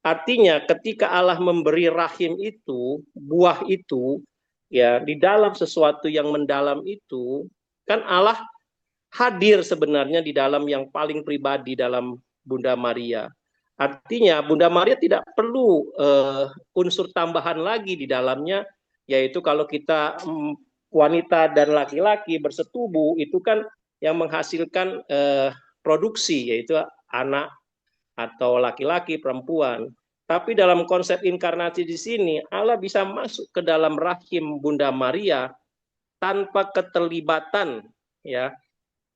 Artinya ketika Allah memberi rahim itu, buah itu, ya di dalam sesuatu yang mendalam itu, kan Allah hadir sebenarnya di dalam yang paling pribadi dalam Bunda Maria. Artinya Bunda Maria tidak perlu unsur tambahan lagi di dalamnya, yaitu kalau kita wanita dan laki-laki bersetubuh itu kan yang menghasilkan produksi, yaitu anak atau laki-laki, perempuan. Tapi dalam konsep inkarnasi di sini, Allah bisa masuk ke dalam rahim Bunda Maria tanpa keterlibatan ya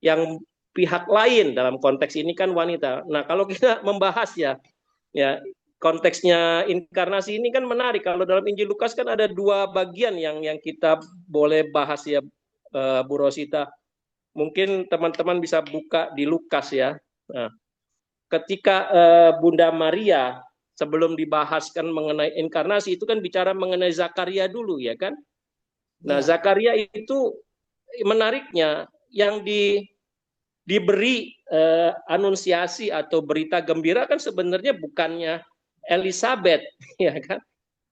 yang pihak lain. Dalam konteks ini kan wanita. Nah, kalau kita membahas ya konteksnya inkarnasi ini kan menarik. Kalau dalam Injil Lukas kan ada dua bagian yang kita boleh bahas ya, Bu Rosita. Mungkin teman-teman bisa buka di Lukas ya. Nah, ketika Bunda Maria sebelum dibahaskan mengenai inkarnasi itu kan bicara mengenai Zakaria dulu ya kan. Nah, Zakaria itu menariknya yang diberi anunciasi atau berita gembira kan sebenarnya bukannya Elizabeth ya kan.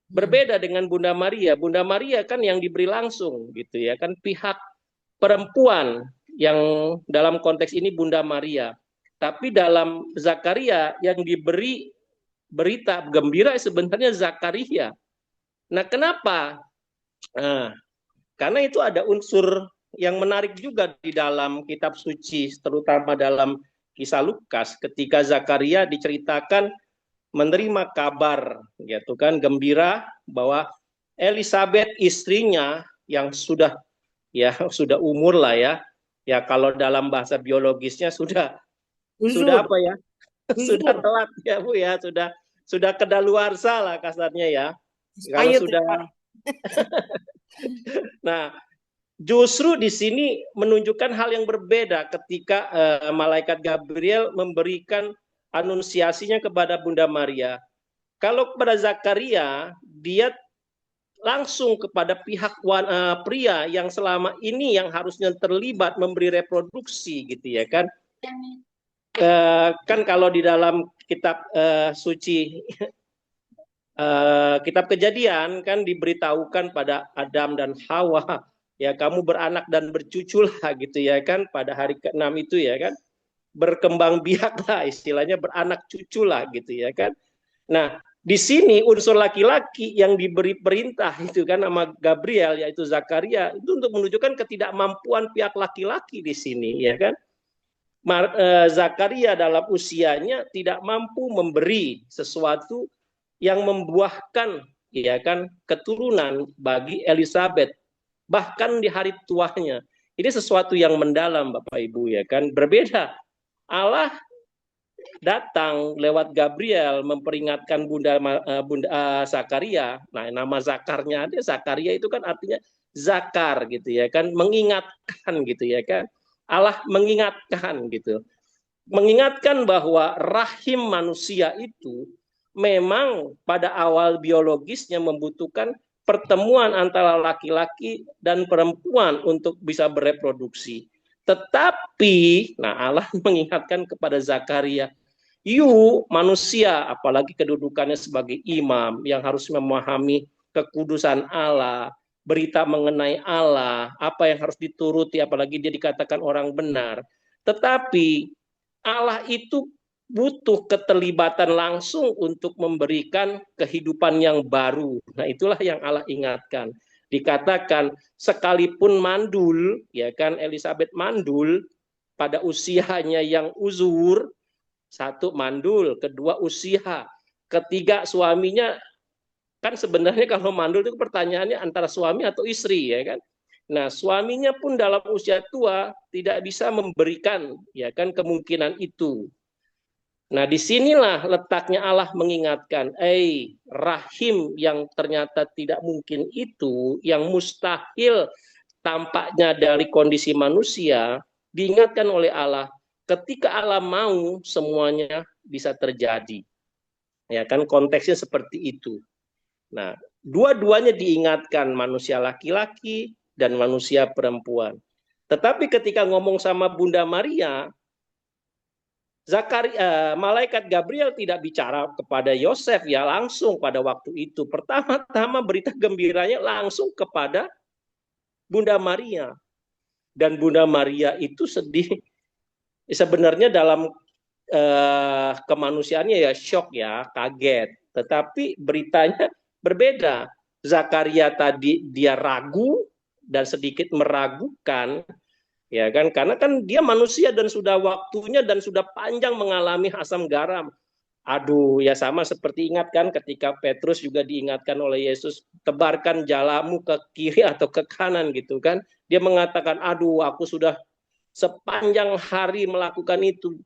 Berbeda dengan Bunda Maria. Bunda Maria kan yang diberi langsung gitu ya kan, pihak perempuan yang dalam konteks ini Bunda Maria. Tapi dalam Zakaria yang diberi berita gembira sebenarnya Zakaria. Nah, kenapa? Nah, karena itu ada unsur yang menarik juga di dalam kitab suci, terutama dalam kisah Lukas, ketika Zakaria diceritakan menerima kabar, gitu kan, gembira bahwa Elizabeth istrinya yang sudah umur lah ya kalau dalam bahasa biologisnya sudah apa ya? Sudah telat ya Bu ya, sudah kedaluarsa lah kasarnya ya. Kalau sudah Nah, justru di sini menunjukkan hal yang berbeda ketika malaikat Gabriel memberikan anunciasinya kepada Bunda Maria. Kalau kepada Zakaria, dia langsung kepada pihak pria yang selama ini yang harusnya terlibat memberi reproduksi gitu ya kan. Kan kalau di dalam kitab suci kitab Kejadian kan diberitahukan pada Adam dan Hawa ya, kamu beranak dan bercuculah gitu ya kan, pada hari ke-6 itu ya kan, berkembang biaklah istilahnya, beranak cuculah gitu ya kan. Nah, di sini unsur laki-laki yang diberi perintah itu kan nama Gabriel yaitu Zakaria itu untuk menunjukkan ketidakmampuan pihak laki-laki di sini ya kan. Zakaria dalam usianya tidak mampu memberi sesuatu yang membuahkan ya kan keturunan bagi Elizabeth bahkan di hari tuanya. Ini sesuatu yang mendalam Bapak Ibu ya kan. Berbeda, Allah datang lewat Gabriel memperingatkan Bunda Zakaria. Nah, nama Zakarnya ada, Zakaria itu kan artinya zakar gitu ya kan, mengingatkan gitu ya kan. Allah mengingatkan gitu. Mengingatkan bahwa rahim manusia itu memang pada awal biologisnya membutuhkan pertemuan antara laki-laki dan perempuan untuk bisa bereproduksi. Tetapi, nah Allah mengingatkan kepada Zakaria, you manusia, apalagi kedudukannya sebagai imam yang harus memahami kekudusan Allah, berita mengenai Allah, apa yang harus dituruti, apalagi dia dikatakan orang benar. Tetapi Allah itu butuh keterlibatan langsung untuk memberikan kehidupan yang baru. Nah, itulah yang Allah ingatkan. Dikatakan sekalipun mandul, ya kan, Elizabeth mandul pada usianya yang uzur, satu mandul, kedua usia, ketiga suaminya, kan sebenarnya kalau mandul itu pertanyaannya antara suami atau istri, ya kan. Nah, suaminya pun dalam usia tua tidak bisa memberikan, ya kan, kemungkinan itu. Nah, disinilah letaknya Allah mengingatkan, rahim yang ternyata tidak mungkin itu, yang mustahil tampaknya dari kondisi manusia, diingatkan oleh Allah, ketika Allah mau, semuanya bisa terjadi. Ya kan, konteksnya seperti itu. Nah, dua-duanya diingatkan, manusia laki-laki dan manusia perempuan. Tetapi ketika ngomong sama Bunda Maria, malaikat Gabriel tidak bicara kepada Yosef ya langsung pada waktu itu. Pertama-tama berita gembiranya langsung kepada Bunda Maria. Dan Bunda Maria itu sedih. Sebenarnya dalam kemanusiaannya ya shock ya, kaget. Tetapi beritanya berbeda. Zakaria tadi dia ragu dan sedikit meragukan, ya kan, karena kan dia manusia dan sudah waktunya dan sudah panjang mengalami asam garam. Aduh, ya sama seperti ingat kan ketika Petrus juga diingatkan oleh Yesus, tebarkan jalamu ke kiri atau ke kanan gitu kan. Dia mengatakan, aduh aku sudah sepanjang hari melakukan itu.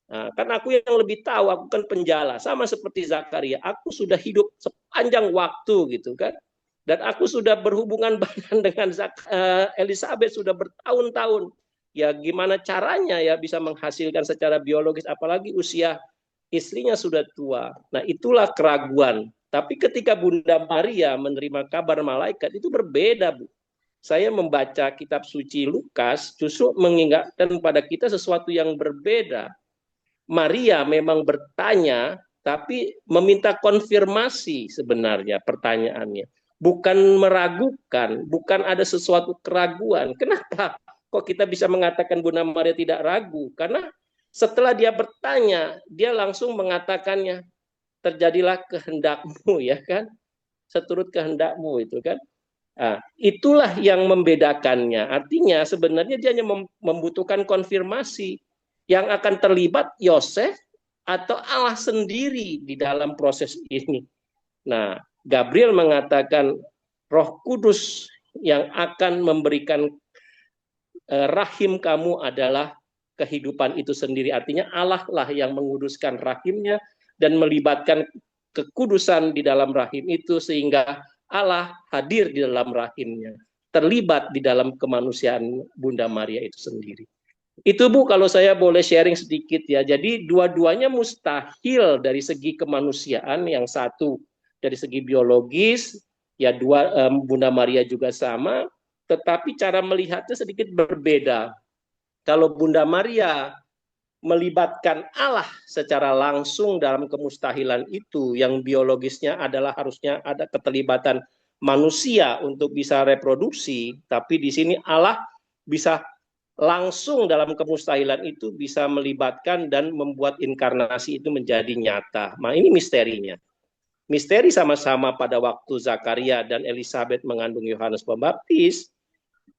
Nah, kan aku yang lebih tahu, aku kan penjala. Sama seperti Zakaria, aku sudah hidup sepanjang waktu gitu kan. Dan aku sudah berhubungan badan dengan Elizabeth sudah bertahun-tahun. Ya gimana caranya ya bisa menghasilkan secara biologis, apalagi usia istrinya sudah tua. Nah itulah keraguan. Tapi ketika Bunda Maria menerima kabar malaikat itu berbeda, Bu. Saya membaca kitab suci Lukas justru mengingatkan pada kita sesuatu yang berbeda. Maria memang bertanya, tapi meminta konfirmasi sebenarnya pertanyaannya. Bukan meragukan, bukan ada sesuatu keraguan. Kenapa kok kita bisa mengatakan Bunda Maria tidak ragu? Karena setelah dia bertanya, dia langsung mengatakannya, terjadilah kehendakmu, ya kan? Seturut kehendakmu itu kan. Nah, itulah yang membedakannya. Artinya sebenarnya dia hanya membutuhkan konfirmasi. Yang akan terlibat Yosef atau Allah sendiri di dalam proses ini. Nah, Gabriel mengatakan Roh Kudus yang akan memberikan rahim kamu adalah kehidupan itu sendiri. Artinya Allah lah yang menguduskan rahimnya dan melibatkan kekudusan di dalam rahim itu sehingga Allah hadir di dalam rahimnya, terlibat di dalam kemanusiaan Bunda Maria itu sendiri. Itu Bu, kalau saya boleh sharing sedikit ya. Jadi dua-duanya mustahil dari segi kemanusiaan, yang satu dari segi biologis, ya Bunda Maria juga sama, tetapi cara melihatnya sedikit berbeda. Kalau Bunda Maria melibatkan Allah secara langsung dalam kemustahilan itu, yang biologisnya adalah harusnya ada keterlibatan manusia untuk bisa reproduksi, tapi di sini Allah bisa langsung dalam kemustahilan itu bisa melibatkan dan membuat inkarnasi itu menjadi nyata. Nah ini misterinya. Misteri sama-sama pada waktu Zakaria dan Elizabeth mengandung Yohanes Pembaptis,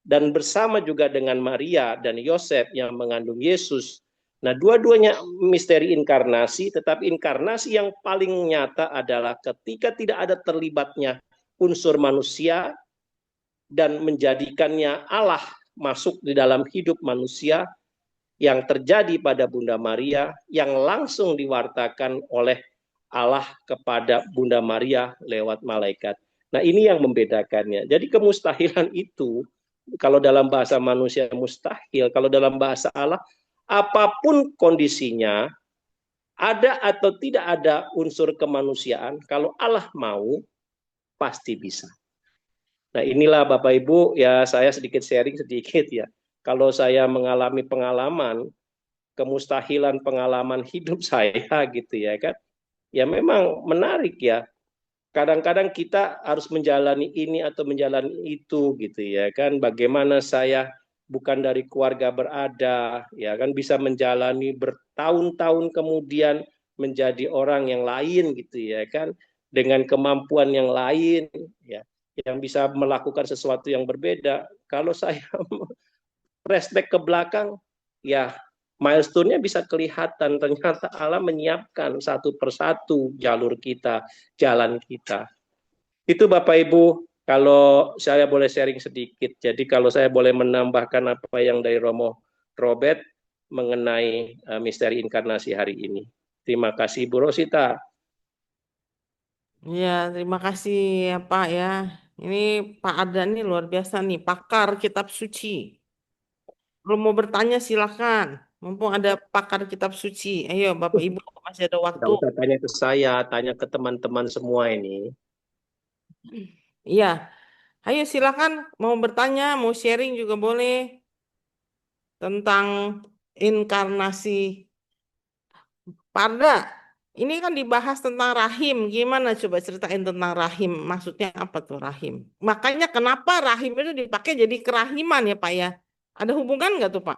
dan bersama juga dengan Maria dan Yosef yang mengandung Yesus. Nah dua-duanya misteri inkarnasi, tetapi inkarnasi yang paling nyata adalah ketika tidak ada terlibatnya unsur manusia dan menjadikannya Allah masuk di dalam hidup manusia, yang terjadi pada Bunda Maria yang langsung diwartakan oleh Allah kepada Bunda Maria lewat malaikat. Nah ini yang membedakannya. Jadi kemustahilan itu, kalau dalam bahasa manusia mustahil, kalau dalam bahasa Allah, apapun kondisinya, ada atau tidak ada unsur kemanusiaan, kalau Allah mau, pasti bisa. Nah inilah Bapak Ibu, ya saya sedikit sharing sedikit ya. Kalau saya mengalami pengalaman, kemustahilan pengalaman hidup saya gitu ya kan. Ya memang menarik ya. kadang-kadang kita harus menjalani ini atau menjalani itu gitu ya kan. Bagaimana saya bukan dari keluarga berada, ya kan, bisa menjalani bertahun-tahun kemudian menjadi orang yang lain gitu ya kan, dengan kemampuan yang lain ya, yang bisa melakukan sesuatu yang berbeda. Kalau saya flashback ke belakang, ya milestone-nya bisa kelihatan, ternyata Allah menyiapkan satu persatu jalur kita, jalan kita. Itu Bapak Ibu, kalau saya boleh sharing sedikit. Jadi kalau saya boleh menambahkan apa yang dari Romo Robert mengenai misteri inkarnasi hari ini. Terima kasih Bu Rosita. Ya, terima kasih ya Pak ya. Ini Pak Adan nih luar biasa nih, pakar kitab suci. Kalau mau bertanya silakan. Mumpung ada pakar kitab suci. Ayo Bapak Ibu, masih ada waktu. Nggak usah tanya ke saya, tanya ke teman-teman semua ini. Iya, ayo silakan mau bertanya, mau sharing juga boleh tentang inkarnasi. Parda, ini kan dibahas tentang rahim. Gimana coba ceritain tentang rahim? Maksudnya apa tuh rahim? Makanya kenapa rahim itu dipakai jadi kerahiman ya Pak ya? Ada hubungan nggak tuh Pak?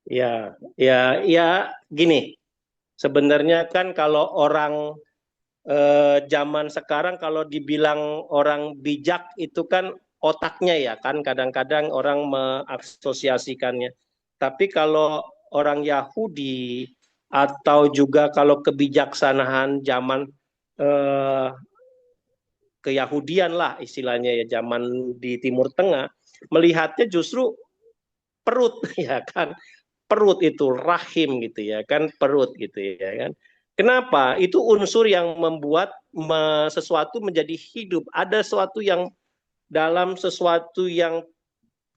Ya, gini. Sebenarnya kan kalau orang zaman sekarang kalau dibilang orang bijak itu kan otaknya ya kan, kadang-kadang orang mengasosiasikannya. Tapi kalau orang Yahudi atau juga kalau kebijaksanaan zaman eh, keyahudian lah istilahnya ya, zaman di Timur Tengah, melihatnya justru perut ya kan, perut itu rahim gitu ya kan, perut gitu ya kan. Kenapa? Itu unsur yang membuat sesuatu menjadi hidup. Ada sesuatu yang dalam sesuatu yang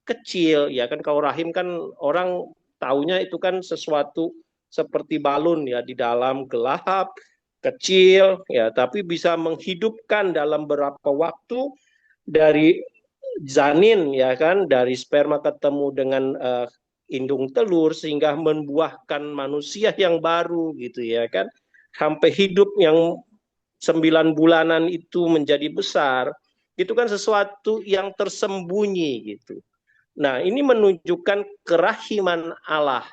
kecil ya kan. Kalau rahim kan orang taunya itu kan sesuatu seperti balon ya, di dalam gelap, kecil ya, tapi bisa menghidupkan dalam beberapa waktu, dari janin ya kan, dari sperma ketemu dengan indung telur sehingga membuahkan manusia yang baru gitu ya kan, sampai hidup yang 9 bulanan itu menjadi besar. Itu kan sesuatu yang tersembunyi gitu. Nah, ini menunjukkan kerahiman Allah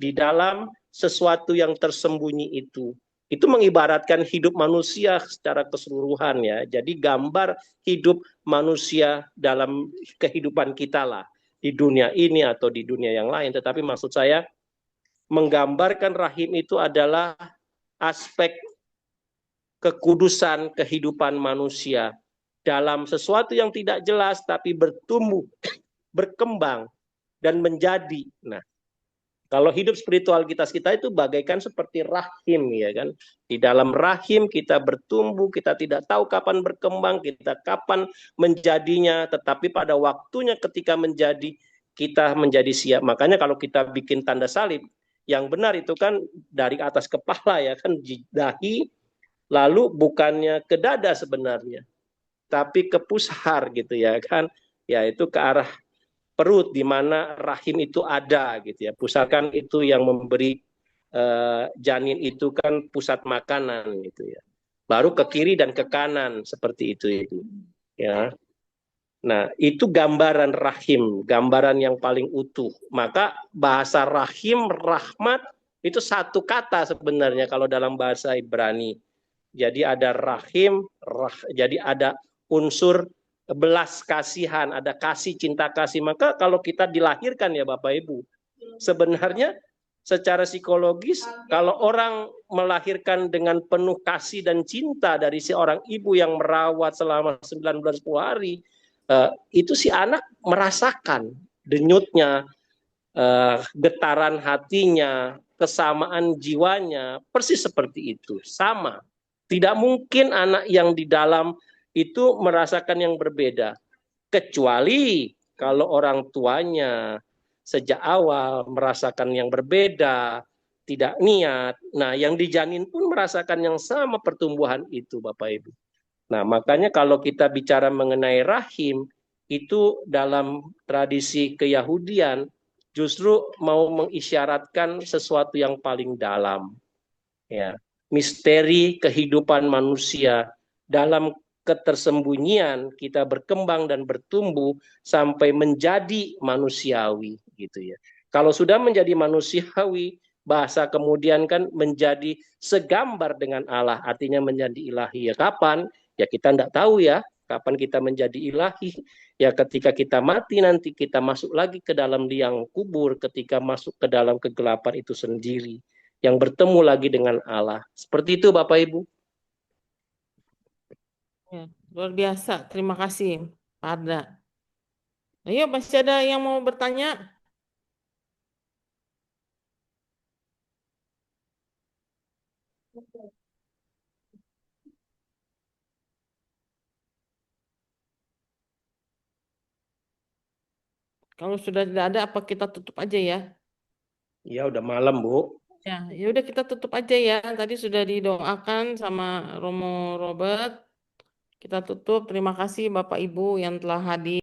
di dalam sesuatu yang tersembunyi itu. Itu mengibaratkan hidup manusia secara keseluruhan ya. Jadi gambar hidup manusia dalam kehidupan kita lah, di dunia ini atau di dunia yang lain. Tetapi maksud saya menggambarkan rahim itu adalah aspek kekudusan kehidupan manusia dalam sesuatu yang tidak jelas tapi bertumbuh, berkembang dan menjadi. Nah, kalau hidup spiritualitas kita itu bagaikan seperti rahim ya kan. Di dalam rahim kita bertumbuh, kita tidak tahu kapan berkembang, kita kapan menjadinya, tetapi pada waktunya ketika menjadi, kita menjadi siap. Makanya kalau kita bikin tanda salib, yang benar itu kan dari atas kepala ya kan, dahi, lalu bukannya ke dada sebenarnya, tapi ke pusar gitu ya kan, yaitu ke arah perut di mana rahim itu ada gitu ya. Pusat kan itu yang memberi janin itu kan pusat makanan gitu ya. Baru ke kiri dan ke kanan seperti itu ya. Nah, itu gambaran rahim, gambaran yang paling utuh. Maka bahasa rahim, rahmat itu satu kata sebenarnya kalau dalam bahasa Ibrani. Jadi ada rahim, jadi ada unsur belas kasihan, ada kasih, cinta kasih. Maka kalau kita dilahirkan ya Bapak Ibu, sebenarnya secara psikologis kalau orang melahirkan dengan penuh kasih dan cinta dari seorang ibu yang merawat selama 9 bulan 10 hari, itu si anak merasakan denyutnya, getaran hatinya, kesamaan jiwanya, persis seperti itu, sama. Tidak mungkin anak yang di dalam itu merasakan yang berbeda, kecuali kalau orang tuanya sejak awal merasakan yang berbeda, tidak niat. Nah, yang dijanin pun merasakan yang sama pertumbuhan itu, Bapak Ibu. Nah, makanya kalau kita bicara mengenai rahim, itu dalam tradisi keyahudian justru mau mengisyaratkan sesuatu yang paling dalam. Ya, misteri kehidupan manusia dalam ketersembunyian kita berkembang dan bertumbuh sampai menjadi manusiawi gitu ya. Kalau sudah menjadi manusiawi, bahasa kemudian kan menjadi segambar dengan Allah, artinya menjadi ilahi. Ya kapan? Ya kita tidak tahu ya, kapan kita menjadi ilahi. Ya ketika kita mati nanti kita masuk lagi ke dalam liang kubur, ketika masuk ke dalam kegelapan itu sendiri, yang bertemu lagi dengan Allah. Seperti itu Bapak Ibu. Ya, luar biasa. Terima kasih, Pak Arda. Ayo, masih ada yang mau bertanya? Kalau sudah tidak ada, apa kita tutup aja ya? Ya udah malam Bu. Ya udah kita tutup aja ya. Tadi sudah didoakan sama Romo Robert. Kita tutup. Terima kasih Bapak Ibu yang telah hadir.